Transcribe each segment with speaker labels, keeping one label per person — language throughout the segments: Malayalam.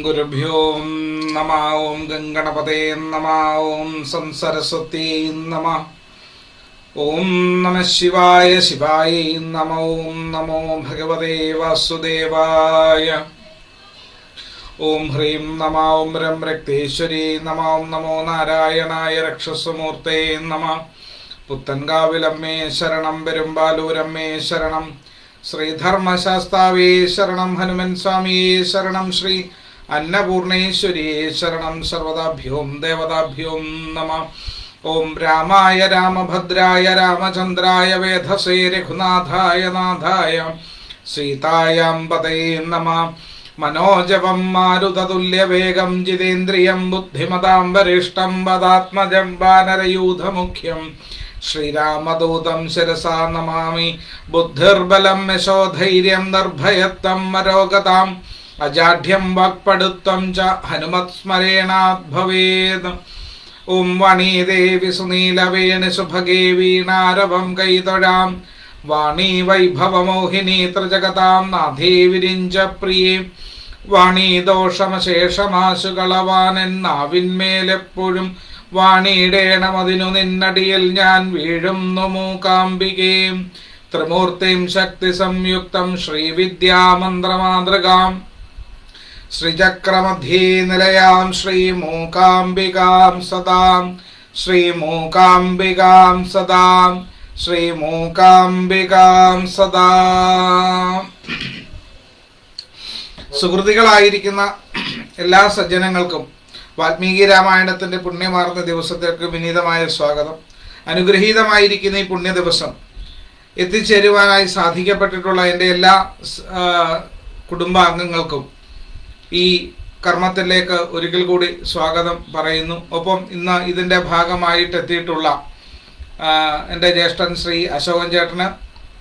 Speaker 1: ഗുരുഭ്യോ നമഃ. ഓം ഗംഗണപതേ നമഃ. ഓം സംസരസ്വത്യൈ നമഃ. ഓം നമഃ ശിവായ ശിവായ നമഃ. ഓം നമോ ഭഗവതേ വാസുദേവായ. ഓം ഹ്രീം നമഃ. ഓം രം രക്തേശ്വരി നമഃ. ഓം നമോ നാരായണായ രക്ഷസമൂർത്തേ നമഃ. പുത്തൻകാവിലമ്മേ ശരണം, പെരുമ്പാലൂരമ്മേ ശരണം, ശ്രീധർമ്മശാസ്താവേ ശരണം, ഹനുമൻ സ്വാമിയേ ശരണം, ശ്രീ അന്നപൂർണേശ്വരിയേ ശരണം. സർവദാഭ്യോം ദേവതാഭ്യോം നമഃ. ഓം രാമായ രാമഭദ്രായ രാമചന്ദ്രായ വേധസേ രഘുനാഥായ നാഥായ സീതായാം പതയേ നമഃ. മനോജവം മാരുതതുല്യവേഗം ജിതേന്ദ്രിയം ബുദ്ധിമതാം വരിഷ്ഠം വദാത്മജം വാനരയൂഥമുഖ്യം ശ്രീരാമദൂതം ശിരസാ നമാമി. ബുദ്ധിർബലം യശോധൈര്യം നിർഭയത്വം മരോഗതാം അജാഢ്യം വാക്പടുത്വം ച ഹനുമത് സ്മരേണാത് ഭവേത്. ഓം വാണീദേവി സുനീലവേണി സുഭഗേ വീണാരവം കൈതൊഴാം. വാണീ വൈഭവമോഹിനി ത്രിജഗതാം നാഥേ വിരിഞ്ച പ്രിയേ. വാണീ ദോഷമശേഷമാശു കളവാനെന്നാവിന്മേലെപ്പോഴും വാണിയിടേണമതിനു നിന്നടിയിൽ ഞാൻ വീഴുന്നു മൂകാംബികേ. ത്രിമൂർത്തിം ശക്തി സംയുക്തം ശ്രീവിദ്യാമന്ത്രമാതൃകാം ശ്രീചക്രമധ്യേ നിലയാം ശ്രീമൂകാംബികാം സദാം. ശ്രീമൂകാംബികാം സദാം. ശ്രീമൂകാംബികാം സദാ. സുഹൃത്തുക്കളായിരിക്കുന്ന എല്ലാ സജ്ജനങ്ങൾക്കും വാൽമീകി രാമായണത്തിന്റെ പുണ്യമാർന്ന ദിവസത്തേക്ക് വിനീതമായ സ്വാഗതം. അനുഗ്രഹീതമായിരിക്കുന്ന ഈ പുണ്യ ദിവസം എത്തിച്ചേരുവാനായി സാധിക്കപ്പെട്ടിട്ടുള്ള എൻ്റെ എല്ലാ കുടുംബാംഗങ്ങൾക്കും ഈ കർമ്മത്തിലേക്ക് ഒരിക്കൽ കൂടി സ്വാഗതം പറയുന്നു. ഒപ്പം ഇന്ന് ഇതിൻ്റെ ഭാഗമായിട്ട് എത്തിയിട്ടുള്ള എൻ്റെ ജ്യേഷ്ഠൻ ശ്രീ അശോകൻ ചേട്ടന്,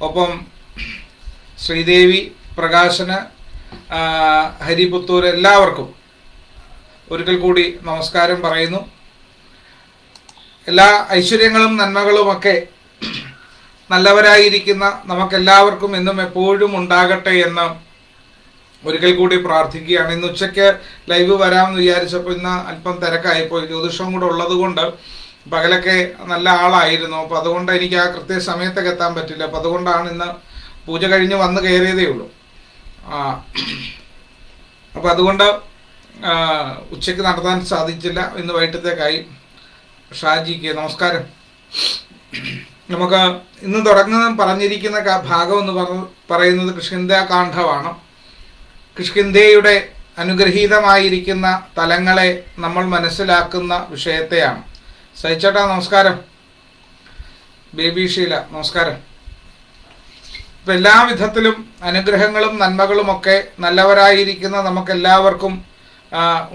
Speaker 1: ഒപ്പം ശ്രീദേവി, പ്രകാശന്, ഹരിപുത്തൂർ എല്ലാവർക്കും ഒരിക്കൽ കൂടി നമസ്കാരം പറയുന്നു. എല്ലാ ഐശ്വര്യങ്ങളും നന്മകളുമൊക്കെ നല്ലവരായിരിക്കുന്ന നമുക്കെല്ലാവർക്കും എന്നും എപ്പോഴും ഉണ്ടാകട്ടെ എന്ന് ഒരിക്കൽ കൂടി പ്രാർത്ഥിക്കുകയാണ്. ഇന്ന് ഉച്ചയ്ക്ക് ലൈവ് വരാമെന്ന് വിചാരിച്ചപ്പോൾ ഇന്ന് അല്പം തിരക്കായിപ്പോയി. ജ്യോതിഷം കൂടെ ഉള്ളത് കൊണ്ട് പകലൊക്കെ നല്ല ആളായിരുന്നു. അപ്പോൾ അതുകൊണ്ട് എനിക്ക് ആ കൃത്യസമയത്തൊക്കെ എത്താൻ പറ്റില്ല. അപ്പോൾ അതുകൊണ്ടാണ് ഇന്ന് പൂജ കഴിഞ്ഞ് വന്ന് കയറിയതേ ഉള്ളൂ. അപ്പോൾ അതുകൊണ്ട് ഉച്ചയ്ക്ക് നടത്താൻ സാധിച്ചില്ല. ഇന്ന് വൈകിട്ടത്തേക്കായി. ഷാജിക്ക് നമസ്കാരം. നമുക്ക് ഇന്ന് പറഞ്ഞിരിക്കുന്ന ഭാഗം എന്ന് പറയുന്നത് കിഷ്കിന്ധാകാന്ഡമാണ്. കിഷ്കിന്ധയുടെ അനുഗ്രഹീതമായിരിക്കുന്ന തലങ്ങളെ നമ്മൾ മനസ്സിലാക്കുന്ന വിഷയത്തെയാണ്. സഹിച്ചേട്ടാ നമസ്കാരം. ബേബി ഷീല നമസ്കാരം. ഇപ്പം എല്ലാ വിധത്തിലും അനുഗ്രഹങ്ങളും നന്മകളുമൊക്കെ നല്ലവരായിരിക്കുന്ന നമുക്കെല്ലാവർക്കും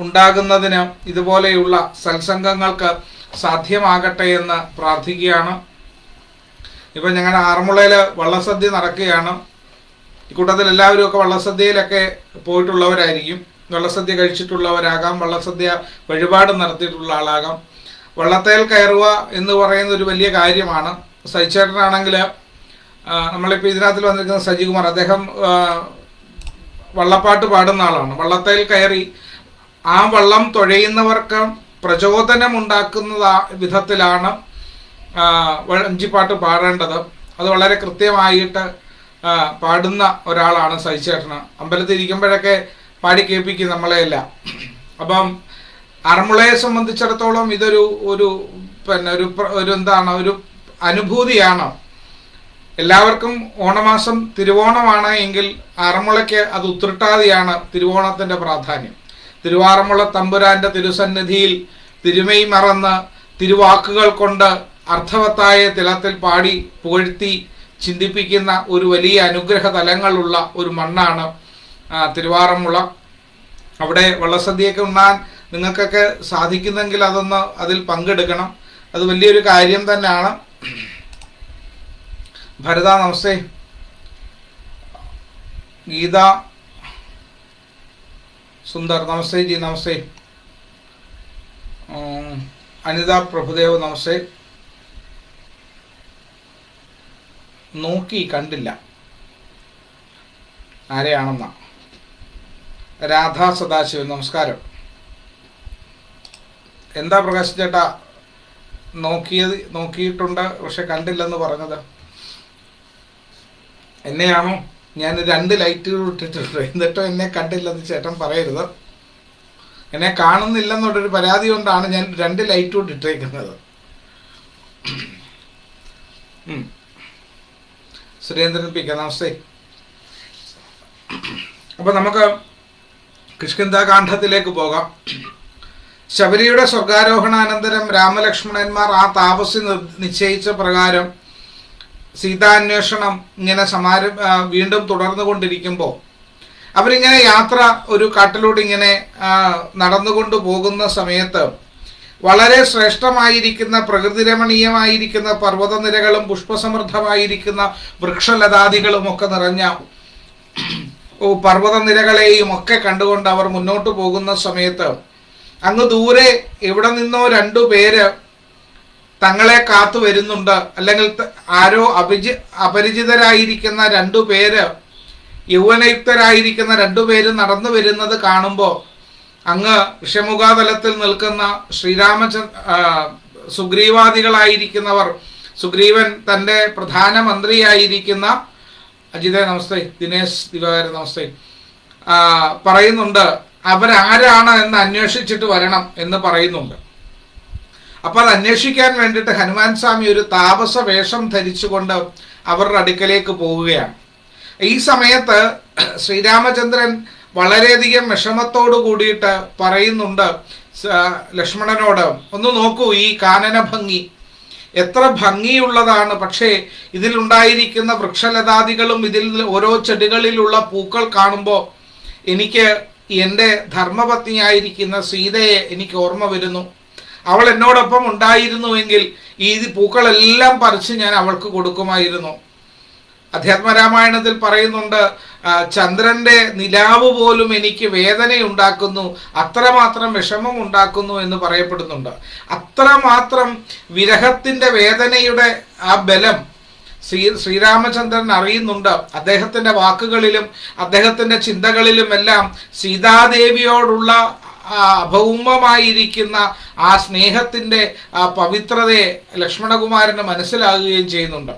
Speaker 1: ഉണ്ടാകുന്നതിന് ഇതുപോലെയുള്ള സത്സംഗങ്ങൾക്ക് സാധ്യമാകട്ടെ എന്ന് പ്രാർത്ഥിക്കുകയാണ്. ഇപ്പം ഞങ്ങളുടെ ആറന്മുളയിൽ വള്ളസദ്യ നടക്കുകയാണ്. ഇക്കൂട്ടത്തിൽ എല്ലാവരും ഒക്കെ വള്ളസദ്യയിലൊക്കെ പോയിട്ടുള്ളവരായിരിക്കും. വള്ളസദ്യ കഴിച്ചിട്ടുള്ളവരാകാം, വള്ളസദ്യ വഴിപാട് നടത്തിയിട്ടുള്ള ആളാകാം. വള്ളത്തേൽ കയറുക എന്ന് പറയുന്ന ഒരു വലിയ കാര്യമാണ്. സജിച്ചേട്ടനാണെങ്കിൽ നമ്മളിപ്പോൾ ഇതിനകത്തിൽ വന്നിരിക്കുന്ന സജികുമാർ, അദ്ദേഹം വള്ളപ്പാട്ട് പാടുന്ന ആളാണ്. വള്ളത്തേൽ കയറി ആ വള്ളം തുഴയുന്നവർക്ക് പ്രചോദനമുണ്ടാക്കുന്ന വിധത്തിലാണ് വഞ്ചിപ്പാട്ട് പാടേണ്ടത്. അത് വളരെ കൃത്യമായിട്ട് പാടുന്ന ഒരാളാണ് സജിച്ചേട്ടന്. അമ്പലത്തിൽ ഇരിക്കുമ്പോഴൊക്കെ പാടി കേൾപ്പിക്കും നമ്മളെയല്ല. അപ്പം ആറന്മുളയെ സംബന്ധിച്ചിടത്തോളം ഇതൊരു ഒരു എന്താണ് ഒരു അനുഭൂതിയാണ്. എല്ലാവർക്കും ഓണമാസം തിരുവോണമാണ് എങ്കിൽ ആറന്മുളയ്ക്ക് അത് ഉത്രട്ടാതിയാണ് തിരുവോണത്തിൻ്റെ പ്രാധാന്യം. തിരുവാറന്മുള തമ്പുരാന്റെ തിരുസന്നിധിയിൽ തിരുമൈ മറന്ന് തിരുവാക്കുകൾ കൊണ്ട് അർത്ഥവത്തായ തിലത്തിൽ പാടി പുകഴ്ത്തി ചിന്തിപ്പിക്കുന്ന ഒരു വലിയ അനുഗ്രഹ തലങ്ങളുള്ള ഒരു മണ്ണാണ് തിരുവാറന്മുള. അവിടെ വള്ളസദ്യയൊക്കെ ഉണ്ണാൻ നിങ്ങൾക്കൊക്കെ സാധിക്കുന്നെങ്കിൽ അതിൽ പങ്കെടുക്കണം. അത് വലിയൊരു കാര്യം തന്നെയാണ്. ഭരത നമസ്തേ. ഗീത സുന്ദർ നമസ്തേ ജി നമസ്തേ. അനിത പ്രഭുദേവ് നമസ്തേ. നോക്കി കണ്ടില്ല ആരെയാണെന്നാ. രാധാ സദാശിവൻ നമസ്കാരം. എന്താ പ്രകാശ് ചേട്ടാ നോക്കിയിട്ടുണ്ട് പക്ഷെ കണ്ടില്ലെന്ന് പറഞ്ഞത്? എന്നെയാണോ? ഞാൻ 2 ലൈറ്റുകൾ ഇട്ടിട്ടുണ്ട് എന്നിട്ടും എന്നെ കണ്ടില്ലെന്ന് ചേട്ടൻ പറയരുത്. എന്നെ കാണുന്നില്ലെന്നുള്ളൊരു പരാതി കൊണ്ടാണ് ഞാൻ 2 ലൈറ്റും ഇട്ടേക്കുന്നത്. സുരേന്ദ്രൻ പി കെ നമസ്തേ. അപ്പൊ നമുക്ക് കിഷ്കിന്ധാകാന്ഡത്തിലേക്ക് പോകാം. ശബരിയുടെ സ്വർഗാരോഹണാനന്തരം രാമലക്ഷ്മണന്മാർ ആ താപസി നിശ്ചയിച്ച പ്രകാരം സീതാന്വേഷണം ഇങ്ങനെ വീണ്ടും തുടർന്നുകൊണ്ടിരിക്കുമ്പോൾ അവരിങ്ങനെ യാത്ര ഒരു കാട്ടിലൂടെ ഇങ്ങനെ നടന്നുകൊണ്ട് പോകുന്ന സമയത്ത് വളരെ ശ്രേഷ്ഠമായിരിക്കുന്ന പ്രകൃതിരമണീയമായിരിക്കുന്ന പർവ്വതനിരകളും പുഷ്പസമൃദ്ധമായിരിക്കുന്ന വൃക്ഷലതാദികളും ഒക്കെ നിറഞ്ഞ പർവ്വതനിരകളെയും ഒക്കെ കണ്ടുകൊണ്ട് അവർ മുന്നോട്ട് പോകുന്ന സമയത്ത് അങ്ങ് ദൂരെ എവിടെ നിന്നോ 2 പേര് തങ്ങളെ കാത്തു വരുന്നുണ്ട്, അല്ലെങ്കിൽ ആരോ അപരിചിതരായിരിക്കുന്ന 2 പേര്, യൗവനയുക്തരായിരിക്കുന്ന 2 പേര് നടന്നു വരുന്നത് കാണുമ്പോൾ അങ്ങ് ഋഷമുഖാതലത്തിൽ നിൽക്കുന്ന സുഗ്രീവാദികളായിരിക്കുന്നവർ, സുഗ്രീവൻ തൻ്റെ പ്രധാനമന്ത്രിയായിരിക്കുന്ന അജിതേ നമസ്തേ, ദിനേശ് ദിവാകരൻ നമസ്തേ, പറയുന്നുണ്ട് അവരാരാണ് എന്ന് അന്വേഷിച്ചിട്ട് വരണം എന്ന് പറയുന്നുണ്ട്. അപ്പൊ അത് അന്വേഷിക്കാൻ വേണ്ടിയിട്ട് ഹനുമാൻ സ്വാമി ഒരു താപസ വേഷം ധരിച്ചുകൊണ്ട് അവരുടെ അടുക്കലേക്ക് പോവുകയാണ്. ഈ സമയത്ത് ശ്രീരാമചന്ദ്രൻ വളരെയധികം വിഷമത്തോടു കൂടിയിട്ട് പറയുന്നുണ്ട് ലക്ഷ്മണനോട്, ഒന്ന് നോക്കൂ ഈ കാനന ഭംഗി എത്ര ഭംഗിയുള്ളതാണ്. പക്ഷേ ഇതിലുണ്ടായിരിക്കുന്ന വൃക്ഷലതാദികളും ഇതിൽ ഓരോ ചെടികളിലുള്ള പൂക്കൾ കാണുമ്പോൾ എനിക്ക് എൻ്റെ ധർമ്മപത്നിയായിരിക്കുന്ന സീതയെ എനിക്ക് ഓർമ്മ വരുന്നു. അവൾ എന്നോടൊപ്പം ഉണ്ടായിരുന്നുവെങ്കിൽ ഈ പൂക്കളെല്ലാം പറിച്ച് ഞാൻ അവൾക്ക് കൊടുക്കുമായിരുന്നു. അധ്യാത്മരാമായണത്തിൽ പറയുന്നുണ്ട്, ചന്ദ്രന്റെ നിലാവ് പോലും എനിക്ക് വേദനയുണ്ടാക്കുന്നു, അത്രമാത്രം വിഷമം ഉണ്ടാക്കുന്നു എന്ന് പറയപ്പെടുന്നുണ്ട്. അത്രമാത്രം വിരഹത്തിന്റെ വേദനയുടെ ആ ബലം ശ്രീരാമചന്ദ്രൻ അറിയുന്നുണ്ട്. അദ്ദേഹത്തിന്റെ വാക്കുകളിലും അദ്ദേഹത്തിന്റെ ചിന്തകളിലും എല്ലാം സീതാദേവിയോടുള്ള അഭൗമമായിരിക്കുന്ന ആ സ്നേഹത്തിന്റെ ആ പവിത്രതയെ ലക്ഷ്മണകുമാരന് മനസ്സിലാകുകയും ചെയ്യുന്നുണ്ട്.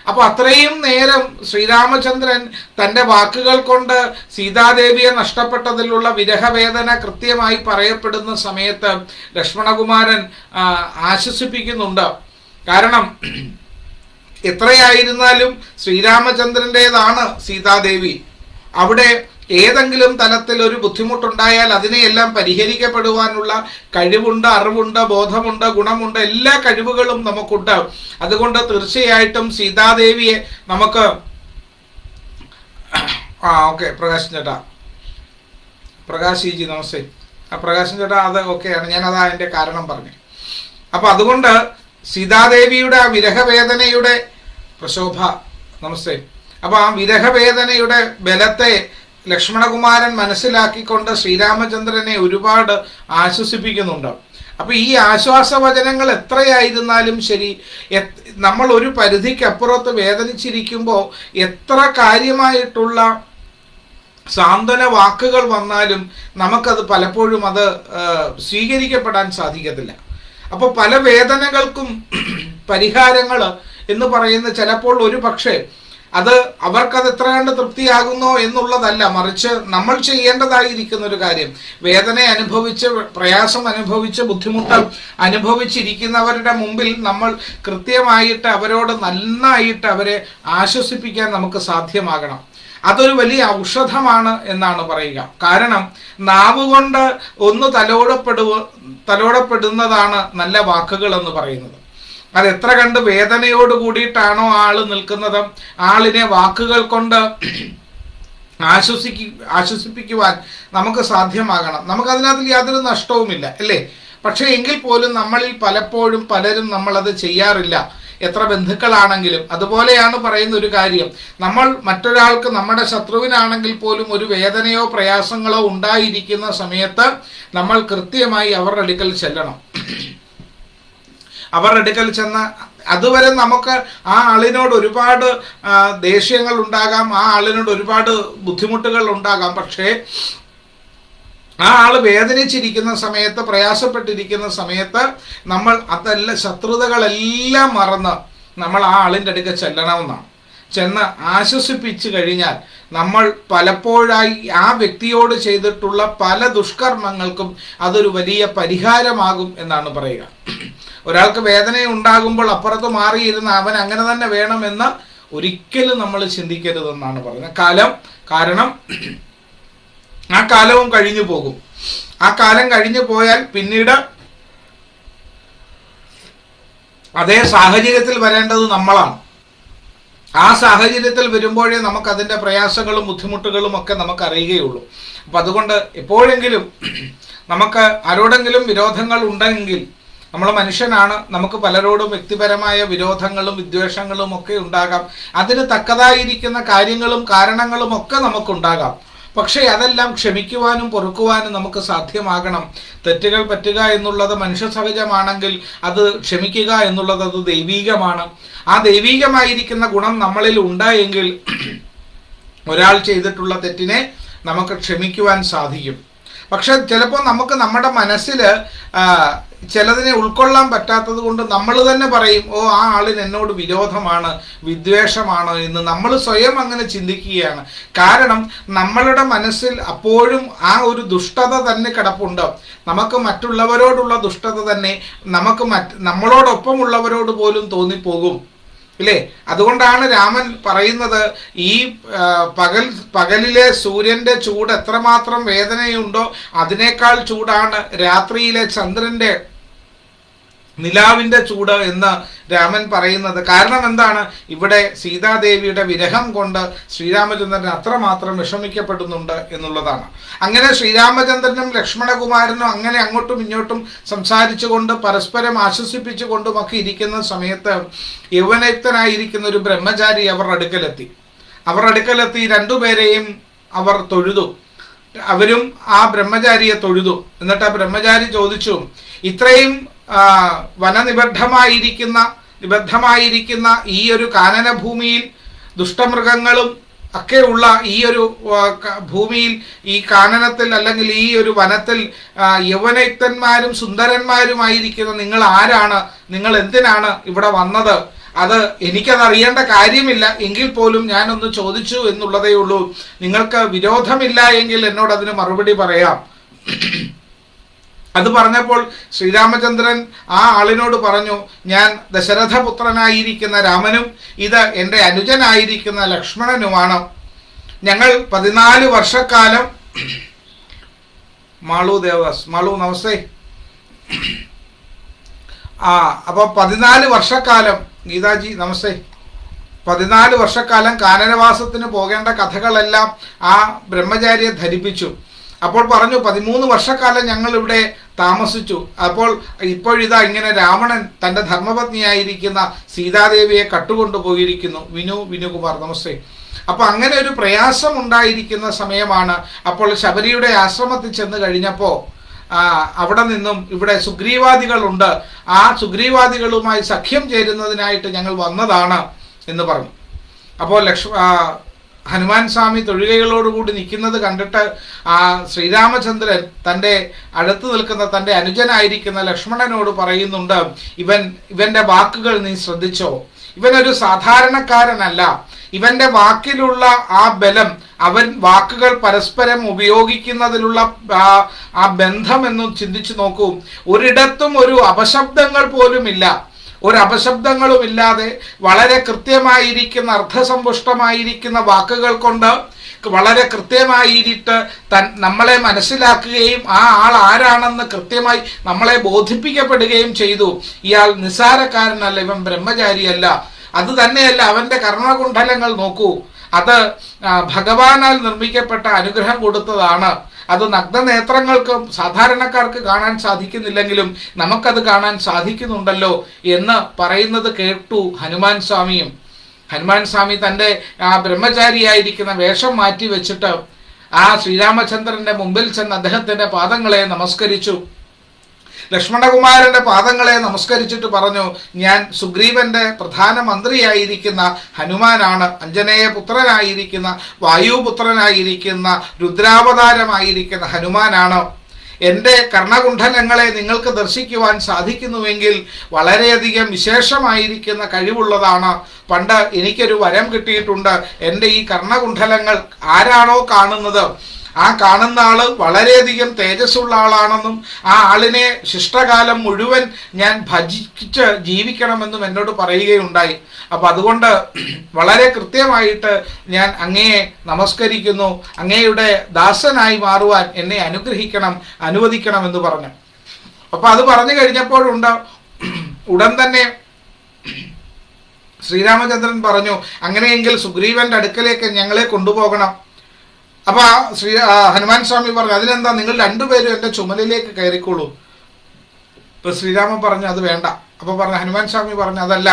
Speaker 1: അപ്പൊ അത്രയും നേരം ശ്രീരാമചന്ദ്രൻ തൻ്റെ വാക്കുകൾ കൊണ്ട് സീതാദേവിയെ നഷ്ടപ്പെട്ടതിലുള്ള വിരഹവേദന കൃത്യമായി പറയപ്പെടുന്ന സമയത്ത് ലക്ഷ്മണകുമാരൻ ആശ്വസിപ്പിക്കുന്നുണ്ട്. കാരണം എത്രയായിരുന്നാലും ശ്രീരാമചന്ദ്രൻ്റെതാണ് സീതാദേവി. അവിടെ ഏതെങ്കിലും തലത്തിൽ ഒരു ബുദ്ധിമുട്ടുണ്ടായാൽ അതിനെയെല്ലാം പരിഹരിക്കപ്പെടുവാനുള്ള കഴിവുണ്ട്, അറിവുണ്ട്, ബോധമുണ്ട്, ഗുണമുണ്ട്, എല്ലാ കഴിവുകളും നമുക്കുണ്ട്. അതുകൊണ്ട് തീർച്ചയായിട്ടും സീതാദേവിയെ നമുക്ക് ഓക്കെ പ്രകാശൻ ചേട്ടാ, പ്രകാശ് ജി നമസ്തേ. പ്രകാശൻ ചേട്ടാ അത് ഓക്കെയാണ്, ഞാനതാ അതിൻ്റെ കാരണം പറഞ്ഞു. അപ്പൊ അതുകൊണ്ട് സീതാദേവിയുടെ ആ വിരഹവേദനയുടെ പ്രശോഭ നമസ്തേ. അപ്പൊ ആ വിരഹവേദനയുടെ ബലത്തെ ലക്ഷ്മണകുമാരൻ മനസ്സിലാക്കിക്കൊണ്ട് ശ്രീരാമചന്ദ്രനെ ഒരുപാട് ആശ്വസിപ്പിക്കുന്നുണ്ട്. അപ്പൊ ഈ ആശ്വാസവചനങ്ങൾ എത്രയായിരുന്നാലും ശരി, നമ്മൾ ഒരു പരിധിക്കപ്പുറത്ത് വേദനിച്ചിരിക്കുമ്പോൾ എത്ര കാര്യമായിട്ടുള്ള സാന്ത്വന വാക്കുകൾ വന്നാലും നമുക്കത് പലപ്പോഴും അത് സ്വീകരിക്കപ്പെടാൻ സാധിക്കത്തില്ല. അപ്പോൾ പല വേദനകൾക്കും പരിഹാരങ്ങൾ എന്ന് പറയുന്ന ചിലപ്പോൾ ഒരു പക്ഷേ അത് അവർക്കത് എത്ര കണ്ട് തൃപ്തിയാകുന്നോ എന്നുള്ളതല്ല, മറിച്ച് നമ്മൾ ചെയ്യേണ്ടതായിരിക്കുന്ന ഒരു കാര്യം, വേദന അനുഭവിച്ച് പ്രയാസം അനുഭവിച്ച് ബുദ്ധിമുട്ട് അനുഭവിച്ചിരിക്കുന്നവരുടെ മുമ്പിൽ നമ്മൾ കൃത്യമായിട്ട് അവരോട് നന്നായിട്ട് അവരെ ആശ്വസിപ്പിക്കാൻ നമുക്ക് സാധ്യമാകണം. അതൊരു വലിയ ഔഷധമാണ് എന്നാണ് പറയുക. കാരണം നാവുകൊണ്ട് ഒന്ന് തലോടപ്പെടുന്നതാണ് നല്ല വാക്കുകൾ എന്ന് പറയുന്നത്. അത് എത്ര കണ്ട് വേദനയോട് കൂടിയിട്ടാണോ ആള് നിൽക്കുന്നത്, ആളിനെ വാക്കുകൾ കൊണ്ട് ആശ്വസിപ്പിക്കുവാൻ നമുക്ക് സാധ്യമാകണം. നമുക്കതിനകത്ത് യാതൊരു നഷ്ടവുമില്ല അല്ലേ? പക്ഷേ എങ്കിൽ പോലും നമ്മളിൽ പലപ്പോഴും പലരും നമ്മളത് ചെയ്യാറില്ല, എത്ര ബന്ധുക്കളാണെങ്കിലും. അതുപോലെയാണ് പറയുന്ന ഒരു കാര്യം, നമ്മൾ മറ്റൊരാൾക്ക്, നമ്മുടെ ശത്രുവിനാണെങ്കിൽ പോലും ഒരു വേദനയോ പ്രയാസങ്ങളോ ഉണ്ടായിരിക്കുന്ന സമയത്ത് നമ്മൾ കൃത്യമായി അവരുടെ അടുക്കൽ ചെല്ലണം. അവരുടെ അടുക്കൽ ചെന്ന് അതുവരെ നമുക്ക് ആ ആളിനോട് ഒരുപാട് ദേഷ്യങ്ങൾ ഉണ്ടാകാം, ആ ആളിനോട് ഒരുപാട് ബുദ്ധിമുട്ടുകൾ ഉണ്ടാകാം. പക്ഷേ ആ ആള് വേദനിച്ചിരിക്കുന്ന സമയത്ത്, പ്രയാസപ്പെട്ടിരിക്കുന്ന സമയത്ത് നമ്മൾ അതെല്ലാം, ശത്രുതകളെല്ലാം മറന്ന് നമ്മൾ ആ ആളിൻ്റെ അടുക്ക ചെല്ലണമെന്നാണ്. ചെന്ന് ആശ്വസിപ്പിച്ചു കഴിഞ്ഞാൽ നമ്മൾ പലപ്പോഴായി ആ വ്യക്തിയോട് ചെയ്തിട്ടുള്ള പല ദുഷ്കർമ്മങ്ങൾക്കും അതൊരു വലിയ പരിഹാരമാകും എന്നാണ് പറയുക. ഒരാൾക്ക് വേദന ഉണ്ടാകുമ്പോൾ അപ്പുറത്ത് മാറിയിരുന്ന അവൻ അങ്ങനെ തന്നെ വേണമെന്ന് ഒരിക്കലും നമ്മൾ ചിന്തിക്കരുതെന്നാണ് പറയുന്നത്. കാരണം ആ കാലവും കഴിഞ്ഞു പോകും. ആ കാലം കഴിഞ്ഞു പോയാൽ പിന്നീട് അതേ സാഹചര്യത്തിൽ വരേണ്ടത് നമ്മളാണ്. ആ സാഹചര്യത്തിൽ വരുമ്പോഴേ നമുക്ക് അതിൻ്റെ പ്രയാസങ്ങളും ബുദ്ധിമുട്ടുകളും ഒക്കെ നമുക്ക് അറിയുകയുള്ളൂ. അപ്പം അതുകൊണ്ട് എപ്പോഴെങ്കിലും നമുക്ക് ആരോടെങ്കിലും വിരോധങ്ങൾ ഉണ്ടെങ്കിൽ, നമ്മൾ മനുഷ്യനാണ്, നമുക്ക് പലരോടും വ്യക്തിപരമായ വിരോധങ്ങളും വിദ്വേഷങ്ങളും ഒക്കെ ഉണ്ടാകാം. അതിന് തക്കതായിരിക്കുന്ന കാര്യങ്ങളും കാരണങ്ങളും ഒക്കെ നമുക്കുണ്ടാകാം. പക്ഷേ അതെല്ലാം ക്ഷമിക്കുവാനും പൊറുക്കുവാനും നമുക്ക് സാധ്യമാകണം. തെറ്റുകൾ പറ്റുക എന്നുള്ളത് മനുഷ്യ സഹജമാണെങ്കിൽ അത് ക്ഷമിക്കുക എന്നുള്ളത് അത് ദൈവീകമാണ്. ആ ദൈവീകമായിരിക്കുന്ന ഗുണം നമ്മളിൽ ഉണ്ടായെങ്കിൽ ഒരാൾ ചെയ്തിട്ടുള്ള തെറ്റിനെ നമുക്ക് ക്ഷമിക്കുവാൻ സാധിക്കും. പക്ഷെ ചിലപ്പോൾ നമുക്ക് നമ്മുടെ മനസ്സിൽ ചിലതിനെ ഉൾക്കൊള്ളാൻ പറ്റാത്തത് കൊണ്ട് നമ്മൾ തന്നെ പറയും, ഓ ആ ആളിന് എന്നോട് വിരോധമാണ്, വിദ്വേഷമാണ് എന്ന് നമ്മൾ സ്വയം അങ്ങനെ ചിന്തിക്കുകയാണ്. കാരണം നമ്മളുടെ മനസ്സിൽ അപ്പോഴും ആ ഒരു ദുഷ്ടത തന്നെ കിടപ്പുണ്ട്. നമുക്ക് മറ്റുള്ളവരോടുള്ള ദുഷ്ടത തന്നെ നമുക്ക് നമ്മളോടൊപ്പമുള്ളവരോട് പോലും തോന്നിപ്പോകും, ഇല്ലേ? അതുകൊണ്ടാണ് രാമൻ പറയുന്നത്, ഈ പകലിലെ സൂര്യന്റെ ചൂട് എത്രമാത്രം വേദനയുണ്ടോ അതിനേക്കാൾ ചൂടാണ് രാത്രിയിലെ ചന്ദ്രന്റെ നിലാവിന്റെ ചൂട് എന്ന് രാമൻ പറയുന്നത്. കാരണം എന്താണ്? ഇവിടെ സീതാദേവിയുടെ വിരഹം കൊണ്ട് ശ്രീരാമചന്ദ്രൻ അത്രമാത്രം വിഷമിക്കപ്പെടുന്നുണ്ട് എന്നുള്ളതാണ്. അങ്ങനെ ശ്രീരാമചന്ദ്രനും ലക്ഷ്മണകുമാരനും അങ്ങനെ അങ്ങോട്ടും ഇങ്ങോട്ടും സംസാരിച്ചുകൊണ്ട് പരസ്പരം ആശ്വസിപ്പിച്ചുകൊണ്ടും ഒക്കെ ഇരിക്കുന്ന സമയത്ത് യൗവനയുക്തനായിരിക്കുന്ന ഒരു ബ്രഹ്മചാരി അവർ അടുക്കലെത്തി രണ്ടുപേരെയും അവർ തൊഴുതു. അവരും ആ ബ്രഹ്മചാരിയെ തൊഴുതു. എന്നിട്ട് ആ ബ്രഹ്മചാരി ചോദിച്ചു, ഇത്രയും നിബദ്ധമായിരിക്കുന്ന ഈ ഒരു കാനനഭൂമിയിൽ ദുഷ്ടമൃഗങ്ങളും ഒക്കെ ഉള്ള ഈ ഒരു ഭൂമിയിൽ, ഈ കാനനത്തിൽ അല്ലെങ്കിൽ ഈ ഒരു വനത്തിൽ യൗവനയുക്തന്മാരും സുന്ദരന്മാരുമായിരിക്കുന്ന നിങ്ങൾ ആരാണ്? നിങ്ങൾ എന്തിനാണ് ഇവിടെ വന്നത്? അത് എനിക്കതറിയേണ്ട കാര്യമില്ല, എങ്കിൽ പോലും ഞാനൊന്ന് ചോദിച്ചു എന്നുള്ളതേ ഉള്ളൂ. നിങ്ങൾക്ക് വിരോധമില്ല എങ്കിൽ എന്നോട് അതിന് മറുപടി പറയാം. അത് പറഞ്ഞപ്പോൾ ശ്രീരാമചന്ദ്രൻ ആ ആളിനോട് പറഞ്ഞു, ഞാൻ ദശരഥപുത്രനായിരിക്കുന്ന രാമനും ഇത് എൻ്റെ അനുജനായിരിക്കുന്ന ലക്ഷ്മണനുമാണ്. ഞങ്ങൾ 14 വർഷക്കാലം മാളു നമസ്തേ. അപ്പോൾ 14 വർഷക്കാലം ഗീതാജി നമസ്തേ. 14 വർഷക്കാലം കാനനവാസത്തിന് പോകേണ്ട കഥകളെല്ലാം ആ ബ്രഹ്മചാരിയെ ധരിപ്പിച്ചു. അപ്പോൾ പറഞ്ഞു, 13 വർഷക്കാലം ഞങ്ങൾ ഇവിടെ താമസിച്ചു. അപ്പോൾ ഇപ്പോഴിതാ ഇങ്ങനെ രാവണൻ തൻ്റെ ധർമ്മപത്നിയായിരിക്കുന്ന സീതാദേവിയെ കട്ടുകൊണ്ടുപോയിരിക്കുന്നു. വിനുകുമാർ നമസ്തേ. അപ്പോൾ അങ്ങനെ ഒരു പ്രയാസം ഉണ്ടായിരിക്കുന്ന സമയമാണ്. അപ്പോൾ ശബരിയുടെ ആശ്രമത്തിൽ ചെന്ന് കഴിഞ്ഞപ്പോൾ അവിടെ നിന്നും ഇവിടെ സുഗ്രീവാദികളുണ്ട്, ആ സുഗ്രീവാദികളുമായി സഖ്യം ചേരുന്നതിനായിട്ട് ഞങ്ങൾ വന്നതാണ് എന്ന് പറഞ്ഞു. അപ്പോൾ ഹനുമാൻ സ്വാമി തൊഴുകകളോടുകൂടി നിൽക്കുന്നത് കണ്ടിട്ട് ആ ശ്രീരാമചന്ദ്രൻ തൻ്റെ അടുത്ത് നിൽക്കുന്ന തൻ്റെ അനുജനായിരിക്കുന്ന ലക്ഷ്മണനോട് പറയുന്നുണ്ട്, ഇവന്റെ വാക്കുകൾ നീ ശ്രദ്ധിച്ചോ? ഇവനൊരു സാധാരണക്കാരനല്ല. ഇവന്റെ വാക്കിലുള്ള ആ ബലം, അവൻ വാക്കുകൾ പരസ്പരം ഉപയോഗിക്കുന്നതിലുള്ള ആ ബന്ധം എന്ന് ചിന്തിച്ചു നോക്കൂ. ഒരിടത്തും ഒരു അപശബ്ദങ്ങൾ പോലുമില്ല. ഒരു അപശബ്ദങ്ങളും ഇല്ലാതെ വളരെ കൃത്യമായിരിക്കുന്ന അർത്ഥസമ്പുഷ്ടമായിരിക്കുന്ന വാക്കുകൾ കൊണ്ട് വളരെ കൃത്യമായിട്ട് നമ്മളെ മനസ്സിലാക്കുകയും ആ ആൾ ആരാണെന്ന് കൃത്യമായി നമ്മളെ ബോധിപ്പിക്കപ്പെടുകയും ചെയ്തു. ഇയാൾ നിസ്സാരക്കാരനല്ല, ഇവൻ ബ്രഹ്മചാരിയല്ല. അത് തന്നെയല്ല, അവന്റെ കർണകുണ്ഡലങ്ങൾ നോക്കൂ, അത് ഭഗവാനാൽ നിർമ്മിക്കപ്പെട്ട അനുഗ്രഹം കൊടുത്തതാണ്. അത് നഗ്നനേത്രങ്ങൾക്ക് സാധാരണക്കാർക്ക് കാണാൻ സാധിക്കുന്നില്ലെങ്കിലും നമുക്കത് കാണാൻ സാധിക്കുന്നുണ്ടല്ലോ എന്ന് പറയുന്നത് കേട്ടു ഹനുമാൻ സ്വാമിയും. ഹനുമാൻ സ്വാമി തൻ്റെ ആ ബ്രഹ്മചാരിയായിരിക്കുന്ന വേഷം മാറ്റി വെച്ചിട്ട് ആ ശ്രീരാമചന്ദ്രന്റെ മുമ്പിൽ ചെന്ന് അദ്ദേഹത്തിന്റെ പാദങ്ങളെ നമസ്കരിച്ചു. ലക്ഷ്മണകുമാരന്റെ പാദങ്ങളെ നമസ്കരിച്ചിട്ട് പറഞ്ഞു, ഞാൻ സുഗ്രീവന്റെ പ്രധാനമന്ത്രിയായിരിക്കുന്ന ഹനുമാനാണ്, അഞ്ജനേയ പുത്രനായിരിക്കുന്ന വായുപുത്രനായിരിക്കുന്ന രുദ്രാവതാരമായിരിക്കുന്ന ഹനുമാനാണ്. എൻ്റെ കർണകുണ്ഡലങ്ങളെ നിങ്ങൾക്ക് ദർശിക്കുവാൻ സാധിക്കുന്നുവെങ്കിൽ വളരെയധികം വിശേഷമായിരിക്കുന്ന കഴിവുള്ളതാണ്. പണ്ട് എനിക്കൊരു വരം കിട്ടിയിട്ടുണ്ട്. എൻ്റെ ഈ കർണകുണ്ഡലങ്ങൾ ആരാണോ കാണുന്നത്, ആ കാണുന്ന ആള് വളരെയധികം തേജസ്സുള്ള ആളാണെന്നും ആ ആളിനെ ശിഷ്ടകാലം മുഴുവൻ ഞാൻ ഭജിച്ച് ജീവിക്കണമെന്നും എന്നോട് പറയുകയുണ്ടായി. അപ്പൊ അതുകൊണ്ട് വളരെ കൃത്യമായിട്ട് ഞാൻ അങ്ങയെ നമസ്കരിക്കുന്നു, അങ്ങയുടെ ദാസനായി മാറുവാൻ എന്നെ അനുവദിക്കണം എന്ന് പറഞ്ഞു. അപ്പൊ അത് പറഞ്ഞു കഴിഞ്ഞപ്പോഴുണ്ട് ഉടൻ തന്നെ ശ്രീരാമചന്ദ്രൻ പറഞ്ഞു, അങ്ങനെയെങ്കിൽ സുഗ്രീവന്റെ അടുക്കലേക്ക് ഞങ്ങളെ കൊണ്ടുപോകണം. അപ്പൊ ഹനുമാൻ സ്വാമി പറഞ്ഞു, അതിനെന്താ, നിങ്ങൾ രണ്ടുപേരും എൻ്റെ ചുമലിലേക്ക് കയറിക്കോളൂ. ഇപ്പൊ ശ്രീരാമൻ പറഞ്ഞു അത് വേണ്ട. അപ്പൊ പറഞ്ഞു ഹനുമാൻ സ്വാമി പറഞ്ഞു, അതല്ല,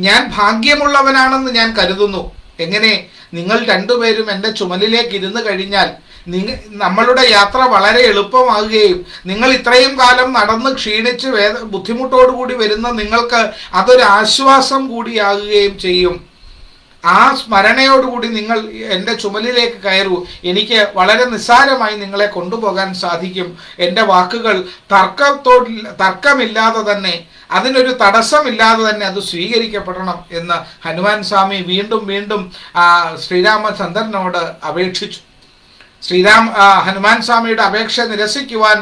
Speaker 1: ഞാൻ ഭാഗ്യമുള്ളവനാണെന്ന് ഞാൻ കരുതുന്നു. എങ്ങനെ? നിങ്ങൾ രണ്ടുപേരും എൻ്റെ ചുമലിലേക്ക് ഇരുന്ന് കഴിഞ്ഞാൽ നമ്മളുടെ യാത്ര വളരെ എളുപ്പമാകുകയും നിങ്ങൾ ഇത്രയും കാലം നടന്ന് ക്ഷീണിച്ച് ബുദ്ധിമുട്ടോടുകൂടി വരുന്ന നിങ്ങൾക്ക് അതൊരു ആശ്വാസം കൂടിയാകുകയും ചെയ്യും. ആ സ്മരണയോടുകൂടി നിങ്ങൾ എൻ്റെ ചുമലിലേക്ക് കയറൂ. എനിക്ക് വളരെ നിസ്സാരമായി നിങ്ങളെ കൊണ്ടുപോകാൻ സാധിക്കും. എൻ്റെ വാക്കുകൾ തർക്കമില്ലാതെ തന്നെ, അതിനൊരു തടസ്സമില്ലാതെ തന്നെ അത് സ്വീകരിക്കപ്പെടണം എന്ന് ഹനുമാൻ സ്വാമി വീണ്ടും വീണ്ടും ശ്രീരാമചന്ദ്രനോട് അപേക്ഷിച്ചു. ഹനുമാൻ സ്വാമിയുടെ അപേക്ഷ നിരസിക്കുവാൻ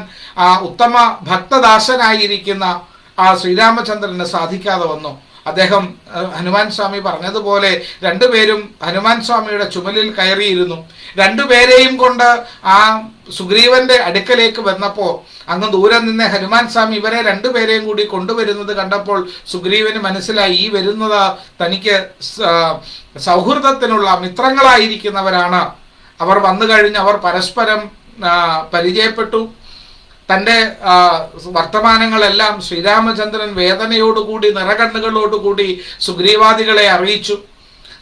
Speaker 1: ഉത്തമ ഭക്തദാസനായിരിക്കുന്ന ശ്രീരാമചന്ദ്രന് സാധിക്കാതെ വന്നു. അദ്ദേഹം ഹനുമാൻ സ്വാമി പറഞ്ഞതുപോലെ രണ്ടുപേരും ഹനുമാൻ സ്വാമിയുടെ ചുമലിൽ കയറിയിരുന്നു. രണ്ടുപേരെയും കൊണ്ട് ആ സുഗ്രീവന്റെ അടുക്കലേക്ക് വന്നപ്പോൾ അങ്ങ് ദൂരെ നിന്ന് ഹനുമാൻ സ്വാമി ഇവരെ രണ്ടുപേരെയും കൂടി കൊണ്ടുവരുന്നത് കണ്ടപ്പോൾ സുഗ്രീവന് മനസ്സിലായി, ഈ വരുന്നത് തനിക്ക് സൗഹൃദത്തിനുള്ള മിത്രങ്ങളായിരിക്കുന്നവരാണ്. അവർ വന്നു കഴിഞ്ഞ് അവർ പരസ്പരം പരിചയപ്പെട്ടു. തൻ്റെ വർത്തമാനങ്ങളെല്ലാം ശ്രീരാമചന്ദ്രൻ വേദനയോടുകൂടി നിറകണ്ണുകളോടുകൂടി സുഗ്രീവാദികളെ അറിയിച്ചു.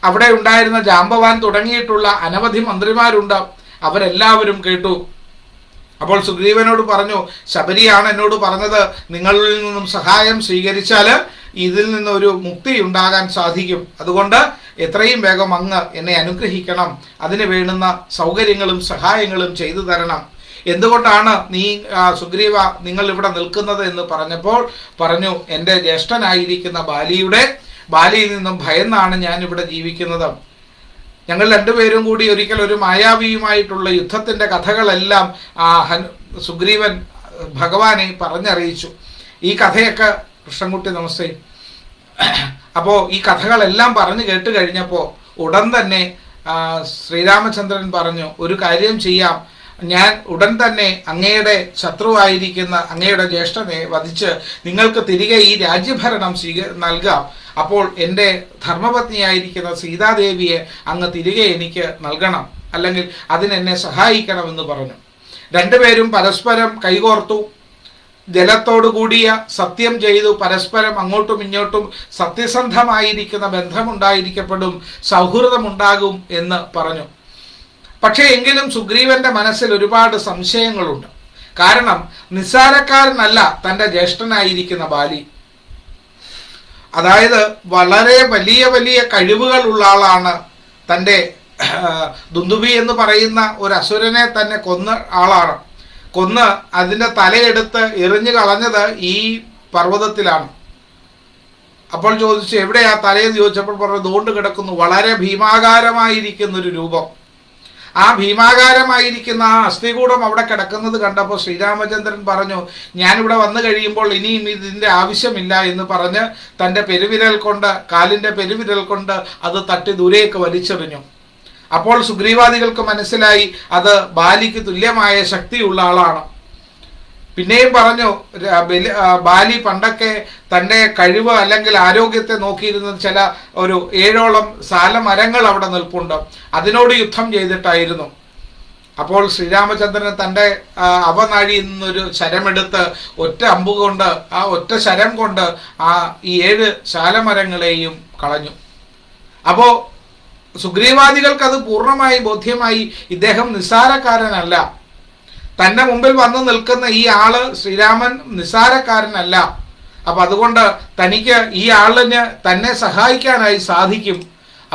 Speaker 1: അവിടെ ഉണ്ടായിരുന്ന ജാമ്പവാൻ തുടങ്ങിയിട്ടുള്ള അനവധി മന്ത്രിമാരുണ്ട്, അവരെല്ലാവരും കേട്ടു. അപ്പോൾ സുഗ്രീവനോട് പറഞ്ഞു, ശബരിയാണ് എന്നോട് പറഞ്ഞത്, നിങ്ങളിൽ നിന്നും സഹായം സ്വീകരിച്ചാൽ ഇതിൽ നിന്നൊരു മുക്തി ഉണ്ടാകാൻ സാധിക്കും. അതുകൊണ്ട് എത്രയും വേഗം അങ്ങ് എന്നെ അനുഗ്രഹിക്കണം, അതിന് വേണ്ടുന്ന സൗകര്യങ്ങളും സഹായങ്ങളും ചെയ്തു തരണം. എന്തുകൊണ്ടാണ് സുഗ്രീവ നിങ്ങൾ ഇവിടെ നിൽക്കുന്നത് എന്ന് പറഞ്ഞപ്പോൾ പറഞ്ഞു, എൻ്റെ ജ്യേഷ്ഠനായിരിക്കുന്ന ബാലിയിൽ നിന്നും ഭയന്നാണ് ഞാൻ ഇവിടെ ജീവിക്കുന്നത്. ഞങ്ങൾ രണ്ടുപേരും കൂടി ഒരിക്കൽ ഒരു മായാവിയുമായിട്ടുള്ള യുദ്ധത്തിൻ്റെ കഥകളെല്ലാം സുഗ്രീവൻ ഭഗവാനെ പറഞ്ഞറിയിച്ചു. ഈ കഥയൊക്കെ കൃഷ്ണൻകുട്ടി നമസ്തേ. അപ്പോൾ ഈ കഥകളെല്ലാം പറഞ്ഞു കേട്ട് കഴിഞ്ഞപ്പോൾ ഉടൻ തന്നെ ശ്രീരാമചന്ദ്രൻ പറഞ്ഞു, ഒരു കാര്യം ചെയ്യാം, ഞാൻ ഉടൻ തന്നെ അങ്ങയുടെ ശത്രുവായിരിക്കുന്ന അങ്ങയുടെ ജ്യേഷ്ഠനെ വധിച്ച് നിങ്ങൾക്ക് തിരികെ ഈ രാജ്യഭരണം നൽകാം. അപ്പോൾ എൻ്റെ ധർമ്മപത്നിയായിരിക്കുന്ന സീതാദേവിയെ അങ്ങ് തിരികെ എനിക്ക് നൽകണം, അല്ലെങ്കിൽ അതിനെന്നെ സഹായിക്കണമെന്ന് പറഞ്ഞു. രണ്ടുപേരും പരസ്പരം കൈകോർത്തു, ജലത്തോടു കൂടിയ സത്യം ചെയ്തു, പരസ്പരം അങ്ങോട്ടും ഇങ്ങോട്ടും സത്യസന്ധമായിരിക്കുന്ന ബന്ധമുണ്ടായിരിക്കപ്പെടും, സൗഹൃദമുണ്ടാകും എന്ന് പറഞ്ഞു. പക്ഷേ എങ്കിലും സുഗ്രീവന്റെ മനസ്സിൽ ഒരുപാട് സംശയങ്ങളുണ്ട്. കാരണം നിസ്സാരക്കാരനല്ല തൻ്റെ ജ്യേഷ്ഠനായിരിക്കുന്ന ബാലി. അതായത് വളരെ വലിയ വലിയ കഴിവുകളുള്ള ആളാണ്. തൻ്റെ ദുന്ദുഭി എന്ന് പറയുന്ന ഒരു അസുരനെ തന്നെ കൊന്ന ആളാണ്. കൊന്ന് അതിൻ്റെ തലയെടുത്ത് എറിഞ്ഞു കളഞ്ഞത് ഈ പർവ്വതത്തിലാണ്. അപ്പോൾ ചോദിച്ചു, എവിടെയാ തലയെന്ന് ചോദിച്ചപ്പോൾ പറഞ്ഞു, ദോണ്ട് കിടക്കുന്നു. വളരെ ഭീമാകാരമായിരിക്കുന്ന ഒരു രൂപം. ആ ഭീമാകാരമായിരിക്കുന്ന ആ അസ്ഥികൂടം അവിടെ കിടക്കുന്നത് കണ്ടപ്പോൾ ശ്രീരാമചന്ദ്രൻ പറഞ്ഞു, ഞാനിവിടെ വന്നു കഴിയുമ്പോൾ ഇനിയും ഇതിൻ്റെ ആവശ്യമില്ല എന്ന് പറഞ്ഞ് തൻ്റെ കാലിൻ്റെ പെരുവിരൽ കൊണ്ട് അത് തട്ടി ദൂരേക്ക് വലിച്ചെറിഞ്ഞു. അപ്പോൾ സുഗ്രീവാദികൾക്ക് മനസ്സിലായി അത് ബാലിക്ക് തുല്യമായ ശക്തിയുള്ള ആളാണ്. പിന്നെയും പറഞ്ഞു, ബാലി പണ്ടൊക്കെ തൻ്റെ കഴിവ് അല്ലെങ്കിൽ ആരോഗ്യത്തെ നോക്കിയിരുന്നത് ചില ഒരു 7ഓളം സാലമരങ്ങൾ അവിടെ നിൽപ്പുണ്ട്, അതിനോട് യുദ്ധം ചെയ്തിട്ടായിരുന്നു. അപ്പോൾ ശ്രീരാമചന്ദ്രൻ തൻ്റെ അവനാഴിയിൽ നിന്നൊരു ശരമെടുത്ത് ഒറ്റ അമ്പുകൊണ്ട് ഒറ്റ ശരം കൊണ്ട് ഈ 7 ശാലമരങ്ങളെയും കളഞ്ഞു. അപ്പോൾ സുഗ്രീവാദികൾക്ക് അത് പൂർണ്ണമായി ബോധ്യമായി, ഇദ്ദേഹം നിസ്സാരക്കാരനല്ല. തന്റെ മുമ്പിൽ വന്നു നിൽക്കുന്ന ഈ ആള് ശ്രീരാമൻ നിസ്സാരക്കാരനല്ല. അപ്പൊ അതുകൊണ്ട് തനിക്ക് ഈ ആളിന് തന്നെ സഹായിക്കാനായി സാധിക്കും.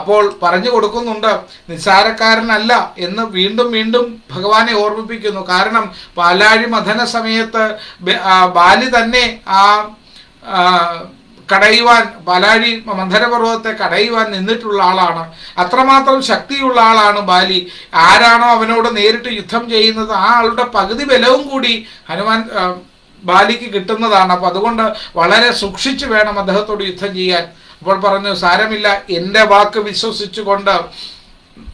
Speaker 1: അപ്പോൾ പറഞ്ഞു കൊടുക്കുന്നുണ്ട്, നിസ്സാരക്കാരനല്ല എന്ന് വീണ്ടും വീണ്ടും ഭഗവാനെ ഓർമ്മിപ്പിക്കുന്നു. കാരണം പാലാഴി മഥന സമയത്ത് ബാലി തന്നെ ആ കടയുവാൻ, പാലാഴി മന്ധരപർവ്വതത്തെ കടയുവാൻ നിന്നിട്ടുള്ള ആളാണ്. അത്രമാത്രം ശക്തിയുള്ള ആളാണ് ബാലി. ആരാണോ അവനോട് നേരിട്ട് യുദ്ധം ചെയ്യുന്നത് ആ ആളുടെ പകുതി ബലവും കൂടി ബാലിക്ക് കിട്ടുന്നതാണ്. അപ്പൊ അതുകൊണ്ട് വളരെ സൂക്ഷിച്ചു വേണം അദ്ദേഹത്തോട് യുദ്ധം ചെയ്യാൻ. അപ്പോൾ പറഞ്ഞു, സാരമില്ല, എൻ്റെ വാക്ക് വിശ്വസിച്ചുകൊണ്ട്,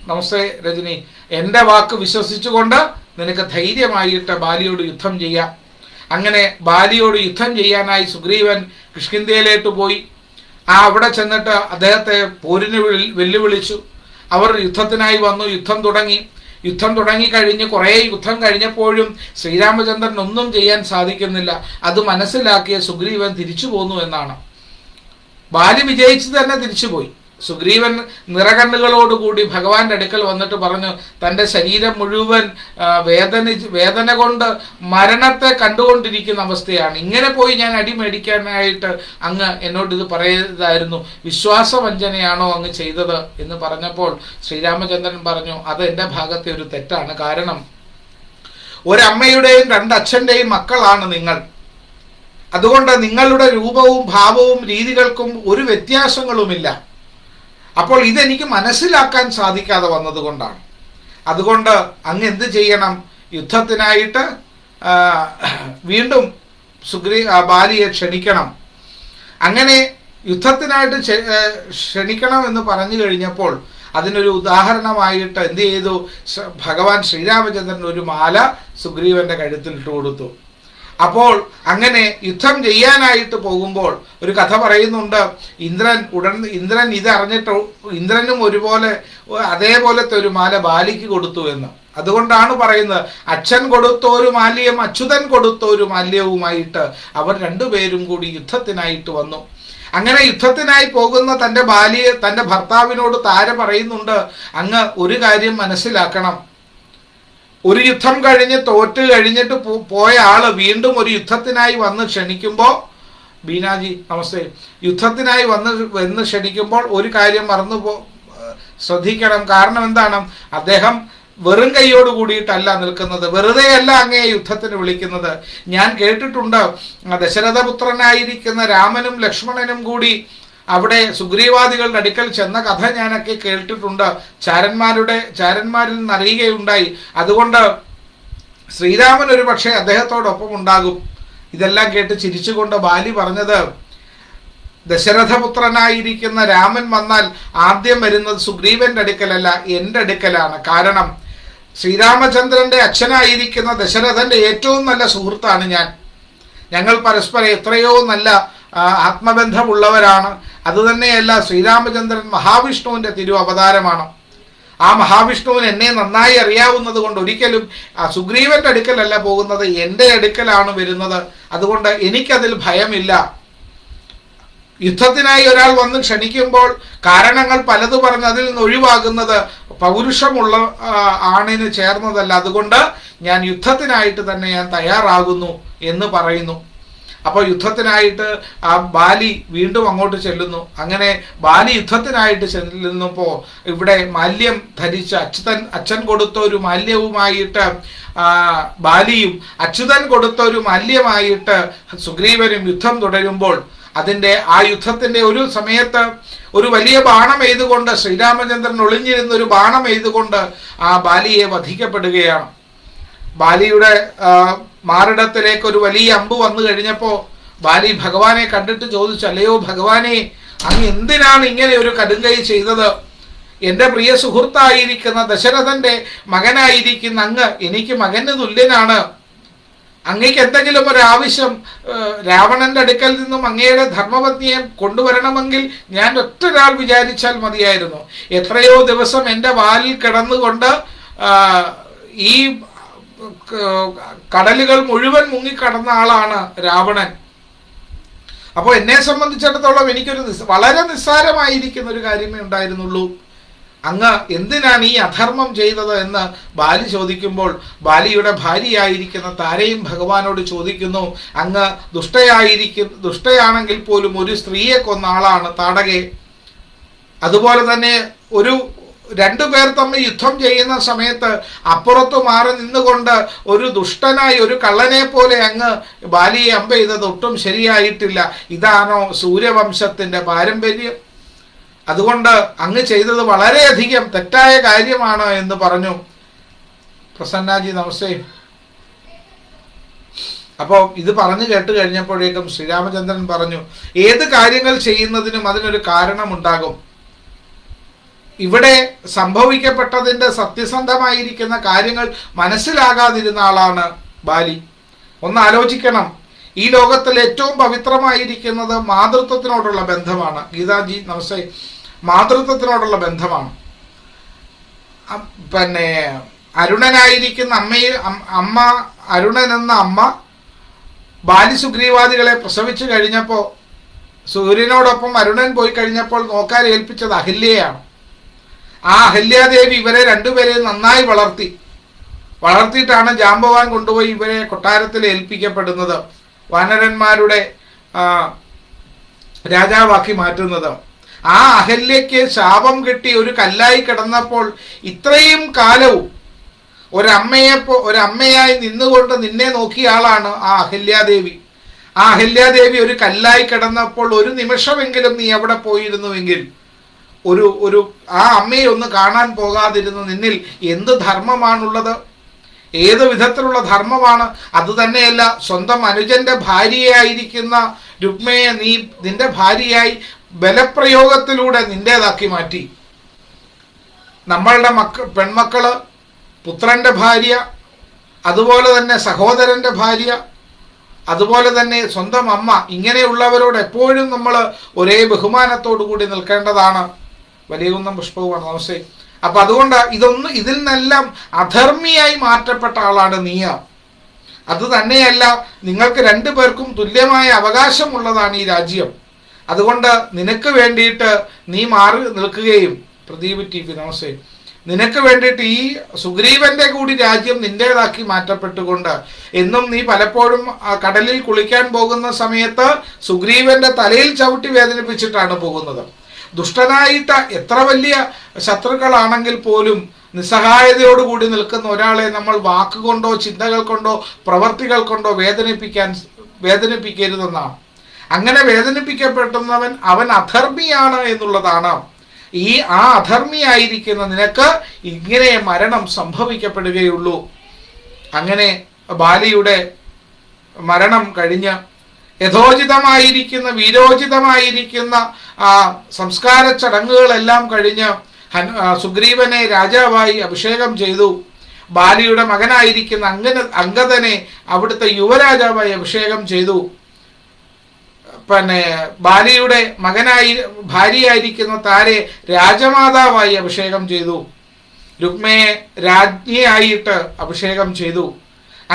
Speaker 1: നമസ്തേ രജനി, എൻ്റെ വാക്ക് വിശ്വസിച്ചുകൊണ്ട് നിനക്ക് ധൈര്യമായിട്ട് ബാലിയോട് യുദ്ധം ചെയ്യാം. അങ്ങനെ ബാലിയോട് യുദ്ധം ചെയ്യാനായി സുഗ്രീവൻ കിഷ്കിന്ധയിലേക്ക് പോയി. അവിടെ ചെന്നിട്ട് അദ്ദേഹത്തെ പോരിന് വെല്ലുവിളിച്ചു. അവർ യുദ്ധത്തിനായി വന്നു. യുദ്ധം തുടങ്ങിക്കഴിഞ്ഞ് കുറേ യുദ്ധം കഴിഞ്ഞപ്പോഴും ശ്രീരാമചന്ദ്രൻ ഒന്നും ചെയ്യാൻ സാധിക്കുന്നില്ല. അത് മനസ്സിലാക്കിയ സുഗ്രീവൻ തിരിച്ചു പോന്നു എന്നാണ്. ബാലി വിജയിച്ചു തന്നെ തിരിച്ചുപോയി. സുഗ്രീവൻ നിറകണ്ണുകളോടുകൂടി ഭഗവാന്റെ അടുക്കൽ വന്നിട്ട് പറഞ്ഞു, തൻ്റെ ശരീരം മുഴുവൻ വേദന കൊണ്ട് മരണത്തെ കണ്ടുകൊണ്ടിരിക്കുന്ന അവസ്ഥയാണ്. ഇങ്ങനെ പോയി ഞാൻ അടിമേടിക്കാനായിട്ട് അങ്ങ് എന്നോട് ഇത് പറയരുതായിരുന്നു. വിശ്വാസവഞ്ചനയാണോ അങ്ങ് ചെയ്തത് എന്ന് പറഞ്ഞപ്പോൾ ശ്രീരാമചന്ദ്രൻ പറഞ്ഞു, അത് എൻ്റെ ഭാഗത്തെ ഒരു തെറ്റാണ്. കാരണം ഒരമ്മയുടെയും രണ്ടച്ഛൻ്റെയും മക്കളാണ് നിങ്ങൾ. അതുകൊണ്ട് നിങ്ങളുടെ രൂപവും ഭാവവും രീതികൾക്കും ഒരു വ്യത്യാസങ്ങളുമില്ല. അപ്പോൾ ഇതെനിക്ക് മനസ്സിലാക്കാൻ സാധിക്കാതെ വന്നതുകൊണ്ടാണ്. അതുകൊണ്ട് അങ്ങ് എന്ത് ചെയ്യണം? യുദ്ധത്തിനായിട്ട് വീണ്ടും ബാലിയെ ക്ഷണിക്കണം. അങ്ങനെ യുദ്ധത്തിനായിട്ട് ക്ഷണിക്കണം എന്ന് പറഞ്ഞു കഴിഞ്ഞപ്പോൾ അതിനൊരു ഉദാഹരണമായിട്ട് എന്ത് ചെയ്തു? ഭഗവാൻ ശ്രീരാമചന്ദ്രൻ ഒരു മാല സുഗ്രീവന്റെ കഴുത്തിൽ ഇട്ട് കൊടുത്തു. അപ്പോൾ അങ്ങനെ യുദ്ധം ചെയ്യാനായിട്ട് പോകുമ്പോൾ ഒരു കഥ പറയുന്നുണ്ട്. ഇന്ദ്രൻ ഇത് അറിഞ്ഞിട്ട് ഇന്ദ്രനും അതേപോലത്തെ ഒരു മാല ബാലിക്ക് കൊടുത്തു എന്ന്. അതുകൊണ്ടാണ് പറയുന്നത്, അച്ഛൻ കൊടുത്ത ഒരു മാല്യം അച്യുതൻ കൊടുത്ത ഒരു മാല്യവുമായിട്ട് അവർ രണ്ടുപേരും കൂടി യുദ്ധത്തിനായിട്ട് വന്നു. അങ്ങനെ യുദ്ധത്തിനായി പോകുന്ന തൻ്റെ ഭർത്താവിനോട് താര പറയുന്നുണ്ട്, അങ്ങ് ഒരു കാര്യം മനസ്സിലാക്കണം. ഒരു യുദ്ധം കഴിഞ്ഞ് തോറ്റ് കഴിഞ്ഞിട്ട് പോയ ആള് വീണ്ടും ഒരു യുദ്ധത്തിനായി വന്ന് ക്ഷണിക്കുമ്പോൾ, ബീനാജി നമസ്തേ, യുദ്ധത്തിനായി വന്ന് ക്ഷണിക്കുമ്പോൾ ഒരു കാര്യം ശ്രദ്ധിക്കണം. കാരണം എന്താണ്? അദ്ദേഹം വെറും കൈയോട് കൂടിയിട്ടല്ല നിൽക്കുന്നത്, വെറുതെയല്ല അങ്ങേ യുദ്ധത്തിന് വിളിക്കുന്നത്. ഞാൻ കേട്ടിട്ടുണ്ട്, ദശരഥപുത്രനായിരിക്കുന്ന രാമനും ലക്ഷ്മണനും കൂടി അവിടെ സുഗ്രീവാദികളുടെ അടുക്കൽ ചെന്ന കഥ ഞാനൊക്കെ കേട്ടിട്ടുണ്ട്. ചാരന്മാരിൽ നിന്ന് അറിയുകയുണ്ടായി. അതുകൊണ്ട് ശ്രീരാമൻ ഒരു പക്ഷേ അദ്ദേഹത്തോടൊപ്പം ഉണ്ടാകും. ഇതെല്ലാം കേട്ട് ചിരിച്ചുകൊണ്ട് ബാലി പറഞ്ഞത്, ദശരഥപുത്രനായിരിക്കുന്ന രാമൻ വന്നാൽ ആദ്യം വരുന്നത് സുഗ്രീവന്റെ അടുക്കലല്ല, എൻ്റെ അടുക്കലാണ്. കാരണം ശ്രീരാമചന്ദ്രന്റെ അച്ഛനായിരിക്കുന്ന ദശരഥന്റെ ഏറ്റവും നല്ല സുഹൃത്താണ് ഞാൻ. ഞങ്ങൾ പരസ്പരം എത്രയോ നല്ല ആത്മബന്ധമുള്ളവരാണ്. അതുതന്നെയല്ല, ശ്രീരാമചന്ദ്രൻ മഹാവിഷ്ണുവിൻ്റെ തിരു അവതാരമാണ്. ആ മഹാവിഷ്ണുവിന് എന്നെ നന്നായി അറിയാവുന്നത് കൊണ്ട് ഒരിക്കലും സുഗ്രീവന്റെ അടുക്കലല്ല പോകുന്നത്, എൻ്റെ അടുക്കലാണ് വരുന്നത്. അതുകൊണ്ട് എനിക്കതിൽ ഭയമില്ല. യുദ്ധത്തിനായി ഒരാൾ വന്ന് ക്ഷണിക്കുമ്പോൾ കാരണങ്ങൾ പലത് പറഞ്ഞ് അതിൽ നിന്ന് ഒഴിവാകുന്നത് പൗരുഷമുള്ള ആണിന് ചേർന്നതല്ല. അതുകൊണ്ട് ഞാൻ യുദ്ധത്തിനായിട്ട് തന്നെ ഞാൻ തയ്യാറാകുന്നു എന്ന് പറയുന്നു. അപ്പോൾ യുദ്ധത്തിനായിട്ട് ആ ബാലി വീണ്ടും അങ്ങോട്ട് ചെല്ലുന്നു. അങ്ങനെ ബാലി യുദ്ധത്തിനായിട്ട് ചെല്ലുന്നപ്പോൾ ഇവിടെ മാല്യം ധരിച്ച അച്ഛൻ കൊടുത്ത ഒരു മാല്യവുമായിട്ട് ബാലിയും അച്യുതൻ കൊടുത്ത ഒരു മാല്യമായിട്ട് സുഗ്രീവനും യുദ്ധം തുടരുമ്പോൾ ആ യുദ്ധത്തിന്റെ ഒരു സമയത്ത് ഒരു വലിയ ബാണം എയ്തുകൊണ്ട് ശ്രീരാമചന്ദ്രൻ ഒളിഞ്ഞിരുന്ന ഒരു ബാണം എയ്തുകൊണ്ട് ആ ബാലിയെ വധിക്കപ്പെടുകയാണ്. ബാലിയുടെ മാറിടത്തിലേക്ക് ഒരു വലിയ അമ്പ് വന്നു കഴിഞ്ഞപ്പോൾ ബാലി ഭഗവാനെ കണ്ടിട്ട് ചോദിച്ചു, അല്ലയോ ഭഗവാനെ, അങ്ങ് എന്തിനാണ് ഇങ്ങനെ ഒരു കടുങ്കൈ ചെയ്തത്? എൻ്റെ പ്രിയ സുഹൃത്തായിരിക്കുന്ന ദശരഥന്റെ മകനായിരിക്കുന്ന അങ്ങ് എനിക്ക് മകന് തുല്യനാണ്. അങ്ങേക്ക് എന്തെങ്കിലും ഒരു ആവശ്യം രാവണന്റെ അടുക്കൽ നിന്നും അങ്ങയുടെ ധർമ്മപത്നിയെ കൊണ്ടുവരണമെങ്കിൽ ഞാൻ ഒറ്റൊരാൾ വിചാരിച്ചാൽ മതിയായിരുന്നു. എത്രയോ ദിവസം എൻ്റെ വാലിൽ കിടന്നുകൊണ്ട് ഈ കടലുകൾ മുഴുവൻ മുങ്ങിക്കടന്ന ആളാണ് രാവണൻ. അപ്പോൾ എന്നെ സംബന്ധിച്ചിടത്തോളം എനിക്കൊരു വളരെ നിസ്സാരമായിരിക്കുന്ന ഒരു കാര്യമേ ഉണ്ടായിരുന്നുള്ളൂ. അങ്ങ് എന്തിനാണ് ഈ അധർമ്മം ചെയ്തത് എന്ന് ബാലി ചോദിക്കുമ്പോൾ ബാലിയുടെ ഭാര്യയായിരിക്കുന്ന താരയും ഭഗവാനോട് ചോദിക്കുന്നു, അങ്ങ് ദുഷ്ടയാണെങ്കിൽ പോലും ഒരു സ്ത്രീയെ കൊന്ന ആളാണ് താടകെ. അതുപോലെ തന്നെ രണ്ടുപേർ തമ്മിൽ യുദ്ധം ചെയ്യുന്ന സമയത്ത് അപ്പുറത്ത് മാറി നിന്നുകൊണ്ട് ഒരു ദുഷ്ടനായി ഒരു കള്ളനെ പോലെ അങ്ങ് ബാലിയെ അമ്പ ചെയ്തത് ഒട്ടും ശരിയായിട്ടില്ല. ഇതാണോ സൂര്യവംശത്തിന്റെ പാരമ്പര്യം? അതുകൊണ്ട് അങ്ങ് ചെയ്തത് വളരെയധികം തെറ്റായ കാര്യമാണ് എന്ന് പറഞ്ഞു. പ്രസന്നാജി നമസ്തേ. അപ്പോൾ ഇത് പറഞ്ഞു കേട്ട് കഴിഞ്ഞപ്പോഴേക്കും ശ്രീരാമചന്ദ്രൻ പറഞ്ഞു, ഏത് കാര്യങ്ങൾ ചെയ്യുന്നതിനും അതിനൊരു കാരണമുണ്ടാകും. ഇവിടെ സംഭവിക്കപ്പെട്ടതിൻ്റെ സത്യസന്ധമായിരിക്കുന്ന കാര്യങ്ങൾ മനസ്സിലാകാതിരുന്ന ആളാണ് ബാലി. ഒന്ന് ആലോചിക്കണം, ഈ ലോകത്തിൽ ഏറ്റവും പവിത്രമായിരിക്കുന്നത് മാതൃത്വത്തിനോടുള്ള ബന്ധമാണ്. ഗീതാജി നമസ്തേ. മാതൃത്വത്തിനോടുള്ള ബന്ധമാണ്. പിന്നെ അരുണനായിരിക്കുന്ന അമ്മ അരുണൻ എന്ന അമ്മ ബാലി സുഗ്രീവാദികളെ പ്രസവിച്ചു കഴിഞ്ഞപ്പോൾ സൂര്യനോടൊപ്പം അരുണൻ പോയി കഴിഞ്ഞപ്പോൾ നോക്കാൻ ഏൽപ്പിച്ചത് അഹല്യയാണ്. ആ അഹല്യാദേവി ഇവരെ രണ്ടുപേരെയും നന്നായി വളർത്തിയിട്ടാണ് ജാമ്പവാൻ കൊണ്ടുപോയി ഇവരെ കൊട്ടാരത്തിൽ ഏൽപ്പിക്കപ്പെടുന്നത്, വാനരന്മാരുടെ രാജാവാക്കി മാറ്റുന്നത്. ആ അഹല്യയ്ക്ക് ശാപം കിട്ടി ഒരു കല്ലായി കിടന്നപ്പോൾ ഇത്രയും കാലവും ഒരമ്മയായി നിന്നുകൊണ്ട് നിന്നെ നോക്കിയ ആളാണ് ആ അഹല്യാദേവി. ആ അഹല്യാദേവി ഒരു കല്ലായി കിടന്നപ്പോൾ ഒരു നിമിഷമെങ്കിലും നീ അവിടെ പോയിരുന്നുവെങ്കിൽ, ആ അമ്മയെ ഒന്ന് കാണാൻ പോകാതിരുന്ന നിന്നിൽ എന്ത് ധർമ്മമാണുള്ളത്? ഏത് വിധത്തിലുള്ള ധർമ്മമാണ്? അത് തന്നെയല്ല, സ്വന്തം അനുജന്റെ ഭാര്യയായിരിക്കുന്ന രുക്മയെ നിന്റെ ഭാര്യയായി ബലപ്രയോഗത്തിലൂടെ നിന്റേതാക്കി മാറ്റി. നമ്മളുടെ പെൺമക്കള്, പുത്രന്റെ ഭാര്യ, അതുപോലെ തന്നെ സഹോദരന്റെ ഭാര്യ, അതുപോലെ തന്നെ സ്വന്തം അമ്മ, ഇങ്ങനെയുള്ളവരോട് എപ്പോഴും നമ്മൾ ഒരേ ബഹുമാനത്തോടു കൂടി നിൽക്കേണ്ടതാണ്. വലിയകുന്നം പുഷ്പവുമാണ് നമസ്തേ. അപ്പൊ അതുകൊണ്ട് ഇതിൽ നിന്നെല്ലാം അധർമ്മിയായി മാറ്റപ്പെട്ട ആളാണ് നീ. അത് തന്നെയല്ല, നിങ്ങൾക്ക് രണ്ടുപേർക്കും തുല്യമായ അവകാശമുള്ളതാണ് ഈ രാജ്യം. അതുകൊണ്ട് നിനക്ക് വേണ്ടിയിട്ട് നീ മാറി നിൽക്കുകയും, പ്രദീപ് ടി പി നമസ്തേ, നിനക്ക് വേണ്ടിയിട്ട് ഈ സുഗ്രീവന്റെ കൂടി രാജ്യം നിന്റേതാക്കി മാറ്റപ്പെട്ടുകൊണ്ട് എന്നും നീ പലപ്പോഴും കടലിൽ കുളിക്കാൻ പോകുന്ന സമയത്ത് സുഗ്രീവന്റെ തലയിൽ ചവിട്ടി വേദനിപ്പിച്ചിട്ടാണ് പോകുന്നത്. ദുഷ്ടനായിട്ട് എത്ര വലിയ ശത്രുക്കളാണെങ്കിൽ പോലും നിസ്സഹായതയോടുകൂടി നിൽക്കുന്ന ഒരാളെ നമ്മൾ വാക്കുകൊണ്ടോ ചിന്തകൾ കൊണ്ടോ പ്രവർത്തികൾ കൊണ്ടോ വേദനിപ്പിക്കരുതെന്നാണ്. അങ്ങനെ വേദനിപ്പിക്കപ്പെടുന്നവൻ അവൻ അധർമ്മിയാണ് എന്നുള്ളതാണ്. ആ അധർമ്മിയായിരിക്കുന്ന നിനക്ക് ഇങ്ങനെ മരണം സംഭവിക്കപ്പെടുകയുള്ളൂ. അങ്ങനെ ബാലിയുടെ മരണം കഴിഞ്ഞ് യഥോചിതമായിരിക്കുന്ന വീരോചിതമായിരിക്കുന്ന സംസ്കാര ചടങ്ങുകളെല്ലാം കഴിഞ്ഞ് സുഗ്രീവനെ രാജാവായി അഭിഷേകം ചെയ്തു. ബാലിയുടെ മകനായിരിക്കുന്ന അംഗദനെ അവിടുത്തെ യുവരാജാവായി അഭിഷേകം ചെയ്തു. പിന്നെ ബാലിയുടെ ഭാര്യയായിരിക്കുന്ന താരെ രാജമാതാവായി അഭിഷേകം ചെയ്തു. രുക്മയെ രാജ്ഞിയായിട്ട് അഭിഷേകം ചെയ്തു.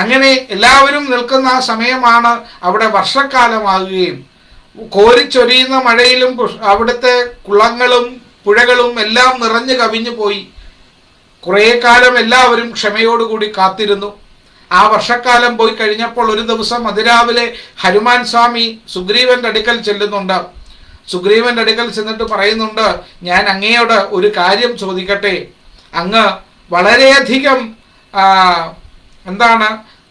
Speaker 1: അങ്ങനെ എല്ലാവരും നിൽക്കുന്ന ആ സമയമാണ് അവിടെ വർഷക്കാലമാകുകയും കോരിച്ചൊരിയുന്ന മഴയിലും അവിടുത്തെ കുളങ്ങളും പുഴകളും എല്ലാം നിറഞ്ഞു കവിഞ്ഞു പോയി. കുറേ കാലം എല്ലാവരും ക്ഷമയോടുകൂടി കാത്തിരുന്നു. ആ വർഷക്കാലം പോയി കഴിഞ്ഞപ്പോൾ ഒരു ദിവസം അതിരാവിലെ ഹനുമാൻ സ്വാമി സുഗ്രീവന്റെ അടുക്കൽ ചെല്ലുന്നുണ്ട്. സുഗ്രീവന്റെ അടുക്കൽ ചെന്നിട്ട് പറയുന്നുണ്ട്, ഞാൻ അങ്ങയോട് ഒരു കാര്യം ചോദിക്കട്ടെ. അങ്ങ് വളരെയധികം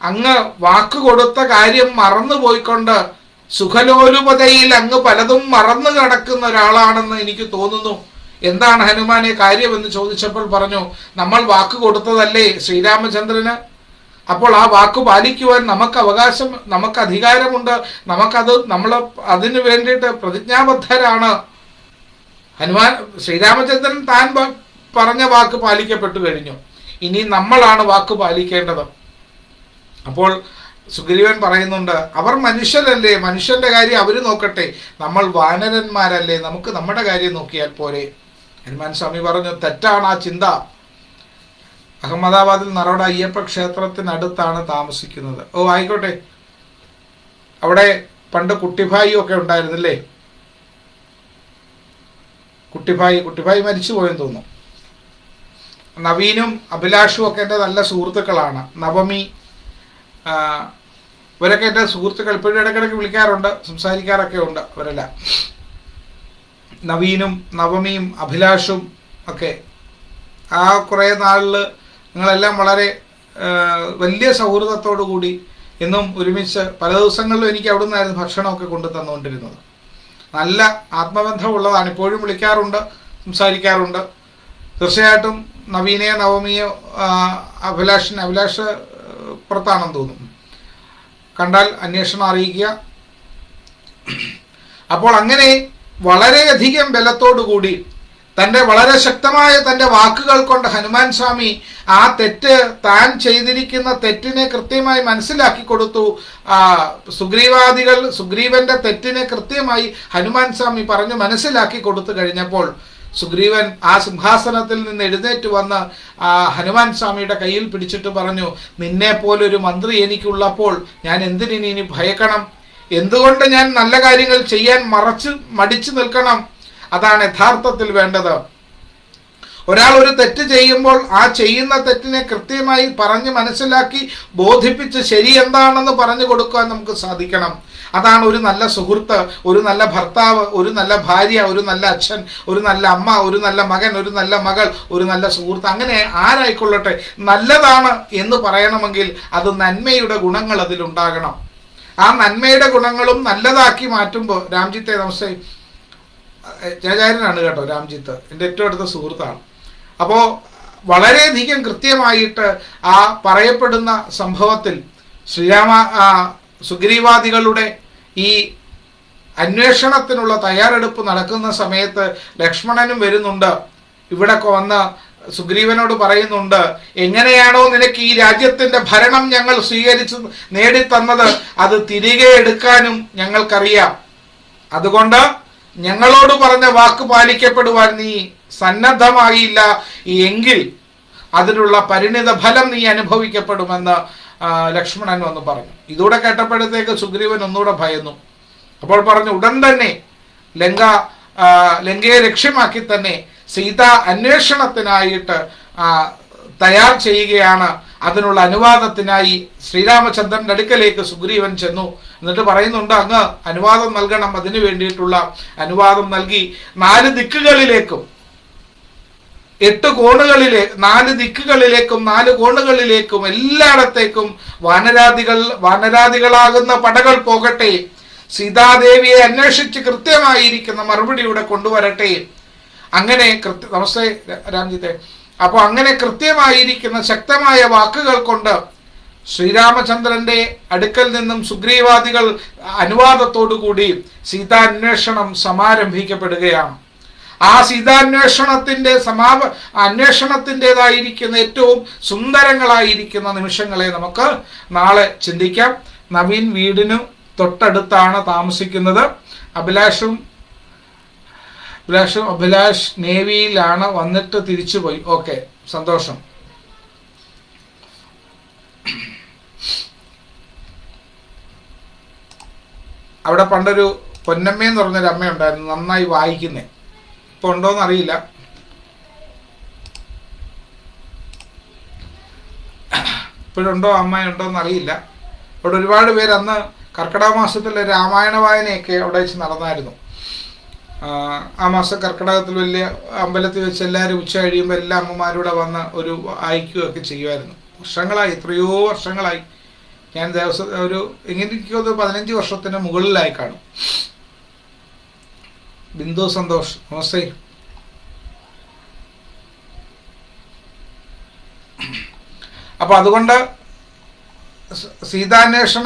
Speaker 1: അങ്ങ് വാക്ക് കൊടുത്ത കാര്യം മറന്നുപോയിക്കൊണ്ട് സുഖലോലുപതയിൽ അങ്ങ് പലതും മറന്നു കിടക്കുന്ന ഒരാളാണെന്ന് എനിക്ക് തോന്നുന്നു. എന്താണ് ഹനുമാനെ കാര്യമെന്ന് ചോദിച്ചപ്പോൾ പറഞ്ഞു, നമ്മൾ വാക്ക് കൊടുത്തതല്ലേ ശ്രീരാമചന്ദ്രന്? അപ്പോൾ ആ വാക്ക് പാലിക്കുവാൻ നമുക്ക് അധികാരമുണ്ട്. നമ്മൾ അതിനു വേണ്ടിയിട്ട് പ്രതിജ്ഞാബദ്ധരാണ്. ശ്രീരാമചന്ദ്രൻ താൻ പറഞ്ഞ വാക്ക് പാലിക്കപ്പെട്ടു കഴിഞ്ഞു. ഇനി നമ്മളാണ് വാക്ക് പാലിക്കേണ്ടത്. അപ്പോൾ സുഗ്രീവൻ പറയുന്നുണ്ട്, അവർ മനുഷ്യരല്ലേ, മനുഷ്യന്റെ കാര്യം അവർ നോക്കട്ടെ, നമ്മൾ വാനരന്മാരല്ലേ, നമുക്ക് നമ്മുടെ കാര്യം നോക്കിയാൽ പോരെ. ഹനുമാൻ സ്വാമി പറഞ്ഞു, തെറ്റാണ് ആ ചിന്ത. അഹമ്മദാബാദിൽ നറോഡ അയ്യപ്പ ക്ഷേത്രത്തിനടുത്താണ് താമസിക്കുന്നത്. ഓ ആയിക്കോട്ടെ, അവിടെ പണ്ട് കുട്ടിഭായി ഒക്കെ ഉണ്ടായിരുന്നില്ലേ? കുട്ടിഭായി മരിച്ചു പോയെന്ന് തോന്നുന്നു. നവീനും അഭിലാഷും ഒക്കെ എൻ്റെ നല്ല സുഹൃത്തുക്കളാണ്. നവമി, ഇവരൊക്കെ എൻ്റെ സുഹൃത്തുക്കൾ. ഇപ്പോഴും ഇടയ്ക്കിടയ്ക്ക് വിളിക്കാറുണ്ട്, സംസാരിക്കാറൊക്കെ ഉണ്ട് അവരെല്ലാം. നവീനും നവമിയും അഭിലാഷും ഒക്കെ ആ കുറേ നാളിൽ നിങ്ങളെല്ലാം വളരെ വലിയ സൗഹൃദത്തോടു കൂടി എന്നും ഒരുമിച്ച് പല ദിവസങ്ങളിലും എനിക്ക് അവിടെ നിന്നായിരുന്നു ഭക്ഷണമൊക്കെ കൊണ്ടു തന്നുകൊണ്ടിരുന്നത്. നല്ല ആത്മബന്ധമുള്ളതാണ്. ഇപ്പോഴും വിളിക്കാറുണ്ട്, സംസാരിക്കാറുണ്ട്. തീർച്ചയായിട്ടും നവീനയോ നവമിയോ അഭിലാഷ് പുറത്താണെന്ന് തോന്നുന്നു, കണ്ടാൽ അന്വേഷണം അറിയിക്കുക. അപ്പോൾ അങ്ങനെ വളരെയധികം ബലത്തോടു കൂടി തൻ്റെ വളരെ ശക്തമായ തൻ്റെ വാക്കുകൾ കൊണ്ട് ഹനുമാൻ സ്വാമി ആ തെറ്റ്, താൻ ചെയ്തിരിക്കുന്ന തെറ്റിനെ കൃത്യമായി മനസ്സിലാക്കി കൊടുത്തു. സുഗ്രീവന്റെ തെറ്റിനെ കൃത്യമായി ഹനുമാൻ സ്വാമി പറഞ്ഞു മനസ്സിലാക്കി കൊടുത്തു കഴിഞ്ഞപ്പോൾ സുഗ്രീവൻ ആ സിംഹാസനത്തിൽ നിന്ന് എഴുന്നേറ്റ് വന്ന് ഹനുമാൻ സ്വാമിയുടെ കയ്യിൽ പിടിച്ചിട്ട് പറഞ്ഞു, നിന്നെ പോലൊരു മന്ത്രി എനിക്കുള്ളപ്പോൾ ഞാൻ എന്തിനി ഭയക്കണം? എന്തുകൊണ്ട് ഞാൻ നല്ല കാര്യങ്ങൾ ചെയ്യാൻ മടിച്ചു നിൽക്കണം? അതാണ് യഥാർത്ഥത്തിൽ വേണ്ടത്. ഒരാൾ ഒരു തെറ്റ് ചെയ്യുമ്പോൾ ആ ചെയ്യുന്ന തെറ്റിനെ കൃത്യമായി പറഞ്ഞ് മനസ്സിലാക്കി ബോധിപ്പിച്ച് ശരി എന്താണെന്ന് പറഞ്ഞു കൊടുക്കാൻ നമുക്ക് സാധിക്കണം. അതാണ് ഒരു നല്ല സുഹൃത്ത്, ഒരു നല്ല ഭർത്താവ്, ഒരു നല്ല ഭാര്യ, ഒരു നല്ല അച്ഛൻ, ഒരു നല്ല അമ്മ, ഒരു നല്ല മകൻ, ഒരു നല്ല മകൾ, ഒരു നല്ല സുഹൃത്ത്. അങ്ങനെ ആരായിക്കൊള്ളട്ടെ, നല്ലതാണ് എന്ന് പറയണമെങ്കിൽ അത് നന്മയുടെ ഗുണങ്ങൾ അതിലുണ്ടാകണം. ആ നന്മയുടെ ഗുണങ്ങളും നല്ലതാക്കി മാറ്റുമ്പോൾ, രാംജിത്തെ നമസ്തേ, ജയചാര്യനാണ് കേട്ടോ രാംജിത്ത്, എൻ്റെ ഏറ്റവും അടുത്ത സുഹൃത്താണ്. അപ്പോൾ വളരെയധികം കൃത്യമായിട്ട് ആ പറയപ്പെടുന്ന സംഭവത്തിൽ സുഗ്രീവാദികളുടെ ഈ അന്വേഷണത്തിനുള്ള തയ്യാറെടുപ്പ് നടക്കുന്ന സമയത്ത് ലക്ഷ്മണനും വരുന്നുണ്ട്. ഇവിടെ വന്ന് സുഗ്രീവനോട് പറയുന്നുണ്ട്, എങ്ങനെയാണോ നിനക്ക് ഈ രാജ്യത്തിന്റെ ഭരണം ഞങ്ങൾ സ്വീകരിച്ച് നേടിത്തന്നത് അത് തിരികെ എടുക്കാനും ഞങ്ങൾക്കറിയാം. അതുകൊണ്ട് ഞങ്ങളോട് പറഞ്ഞ വാക്ക് പാലിക്കപ്പെടുവാൻ നീ സന്നദ്ധമായില്ല എങ്കിൽ അതിനുള്ള പരിണിത ഫലം നീ അനുഭവിക്കപ്പെടുമെന്ന് ലക്ഷ്മണൻ വന്ന് പറഞ്ഞു. ഇതൂടെ കേട്ടപ്പോഴത്തേക്ക് സുഗ്രീവൻ ഒന്നുകൂടെ ഭയന്നു. അപ്പോൾ പറഞ്ഞു, ഉടൻ തന്നെ ലങ്കയെ ലക്ഷ്യമാക്കി തന്നെ സീത അന്വേഷണത്തിനായിട്ട് തയ്യാർ ചെയ്യുകയാണ്. അതിനുള്ള അനുവാദത്തിനായി ശ്രീരാമചന്ദ്രന്റെ അടുക്കലേക്ക് സുഗ്രീവൻ ചെന്നു. എന്നിട്ട് പറയുന്നുണ്ട്, അങ്ങ് അനുവാദം നൽകണം. അതിനു വേണ്ടിയിട്ടുള്ള അനുവാദം നൽകി 4 ദിക്കുകളിലേക്കും 8 കോണുകളിലെ 4 ദിക്കുകളിലേക്കും 4 കോണുകളിലേക്കും എല്ലായിടത്തേക്കും വാനരാദികളാകുന്ന പടകൾ പോകട്ടെ, സീതാദേവിയെ അന്വേഷിച്ച് കൃത്യമായിരിക്കുന്ന മറുപടിയുടെ കൊണ്ടുവരട്ടെ. അങ്ങനെ നമസ്തേ രാംജിത്തെ. അപ്പോൾ അങ്ങനെ കൃത്യമായിരിക്കുന്ന ശക്തമായ വാക്കുകൾ കൊണ്ട് ശ്രീരാമചന്ദ്രന്റെ അടുക്കൽ നിന്നും സുഗ്രീവാദികൾ അനുവാദത്തോടുകൂടി സീതാന്വേഷണം സമാരംഭിക്കപ്പെടുകയാണ്. ആ സീതാന്വേഷണത്തിന്റെ അന്വേഷണത്തിൻ്റെതായിരിക്കുന്ന ഏറ്റവും സുന്ദരങ്ങളായിരിക്കുന്ന നിമിഷങ്ങളെ നമുക്ക് നാളെ ചിന്തിക്കാം. നവീൻ വീടിന് തൊട്ടടുത്താണ് താമസിക്കുന്നത്. അഭിലാഷ് നേവിയിലാണ്, വന്നിട്ട് തിരിച്ചുപോയി. ഓക്കെ, സന്തോഷം. അവിടെ പണ്ടൊരു പൊന്നമ്മയെന്ന് പറഞ്ഞൊരു അമ്മയുണ്ടായിരുന്നു, നന്നായി വായിക്കുന്നേ. ഇപ്പോൾ ഉണ്ടോയെന്ന് അറിയില്ല. ഇപ്പോഴുണ്ടോ അമ്മയുണ്ടോയെന്ന് അറിയില്ല. അവിടെ ഒരുപാട് പേര് അന്ന് കർക്കിടക മാസത്തിലെ രാമായണ വായനയൊക്കെ അവിടെ വെച്ച് നടന്നായിരുന്നു. ആ മാസം കർക്കിടകത്തിൽ വലിയ അമ്പലത്തിൽ വെച്ച് എല്ലാവരും ഉച്ച കഴിയുമ്പോൾ എല്ലാ അമ്മമാരൂടെ വന്ന് ഒരു വായിക്കുകയൊക്കെ ചെയ്യുമായിരുന്നു. വർഷങ്ങളായി, എത്രയോ വർഷങ്ങളായി. ഞാൻ ഒരു എങ്ങനെയൊരു 15 വർഷത്തിന് മുകളിലായി കാണും. ബിന്ദു സന്തോഷ്, നമസ്തേ. അപ്പൊ അതുകൊണ്ട് സീതാന്വേഷണ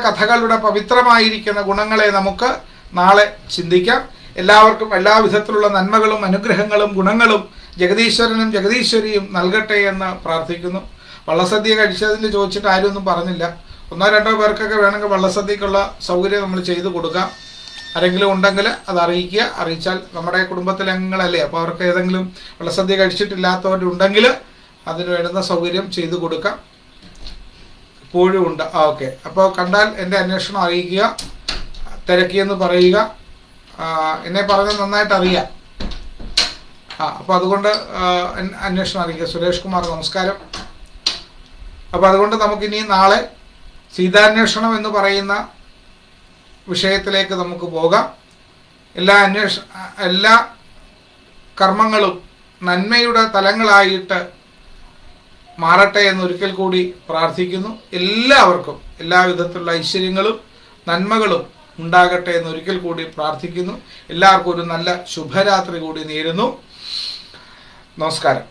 Speaker 1: കഥകളുടെ പവിത്രമായിരിക്കുന്ന ഗുണങ്ങളെ നമുക്ക് നാളെ ചിന്തിക്കാം. എല്ലാവർക്കും എല്ലാവിധത്തിലുള്ള നന്മകളും അനുഗ്രഹങ്ങളും ഗുണങ്ങളും ജഗദീശ്വരനും ജഗദീശ്വരിയും നൽകട്ടെ എന്ന് പ്രാർത്ഥിക്കുന്നു. വള്ളസദ്യ കഴിച്ചതിന് ചോദിച്ചിട്ട് ആരും ഒന്നും പറഞ്ഞില്ല. 1-2 പേർക്കൊക്കെ വേണമെങ്കിൽ വള്ളസദ്യക്കുള്ള സൗകര്യം നമ്മൾ ചെയ്തു കൊടുക്കാം. ആരെങ്കിലും ഉണ്ടെങ്കിൽ അത് അറിയിക്കുക. അറിയിച്ചാൽ നമ്മുടെ കുടുംബത്തിലെ അംഗങ്ങളല്ലേ, അപ്പോൾ അവർക്ക് ഏതെങ്കിലും വള്ളസദ്യ കഴിച്ചിട്ടില്ലാത്തവരുണ്ടെങ്കിൽ അതിന് വേണ്ടുന്ന സൗകര്യം ചെയ്തു കൊടുക്കാം. ഇപ്പോഴും ഉണ്ട്. ഓക്കെ, അപ്പോൾ കണ്ടാൽ എൻ്റെ അന്വേഷണം അറിയിക്കുക, തിരക്കിയെന്ന് പറയുക. എന്നെ പറഞ്ഞ് നന്നായിട്ട് അറിയാം. അപ്പോൾ അതുകൊണ്ട് അന്വേഷണം അറിയിക്കുക. സുരേഷ് കുമാർ നമസ്കാരം. അപ്പോൾ അതുകൊണ്ട് നമുക്കിനി നാളെ സീതാന്വേഷണം എന്ന് പറയുന്ന വിഷയത്തിലേക്ക് നമുക്ക് പോകാം. എല്ലാ കർമ്മങ്ങളും നന്മയുടെ തലങ്ങളായിട്ട് മാറട്ടെ എന്നൊരിക്കൽ കൂടി പ്രാർത്ഥിക്കുന്നു. എല്ലാവർക്കും എല്ലാവിധത്തിലുള്ള ഐശ്വര്യങ്ങളും നന്മകളും ഉണ്ടാകട്ടെ എന്നൊരിക്കൽ കൂടി പ്രാർത്ഥിക്കുന്നു. എല്ലാവർക്കും ഒരു നല്ല ശുഭരാത്രി കൂടി നേരുന്നു. നമസ്കാരം.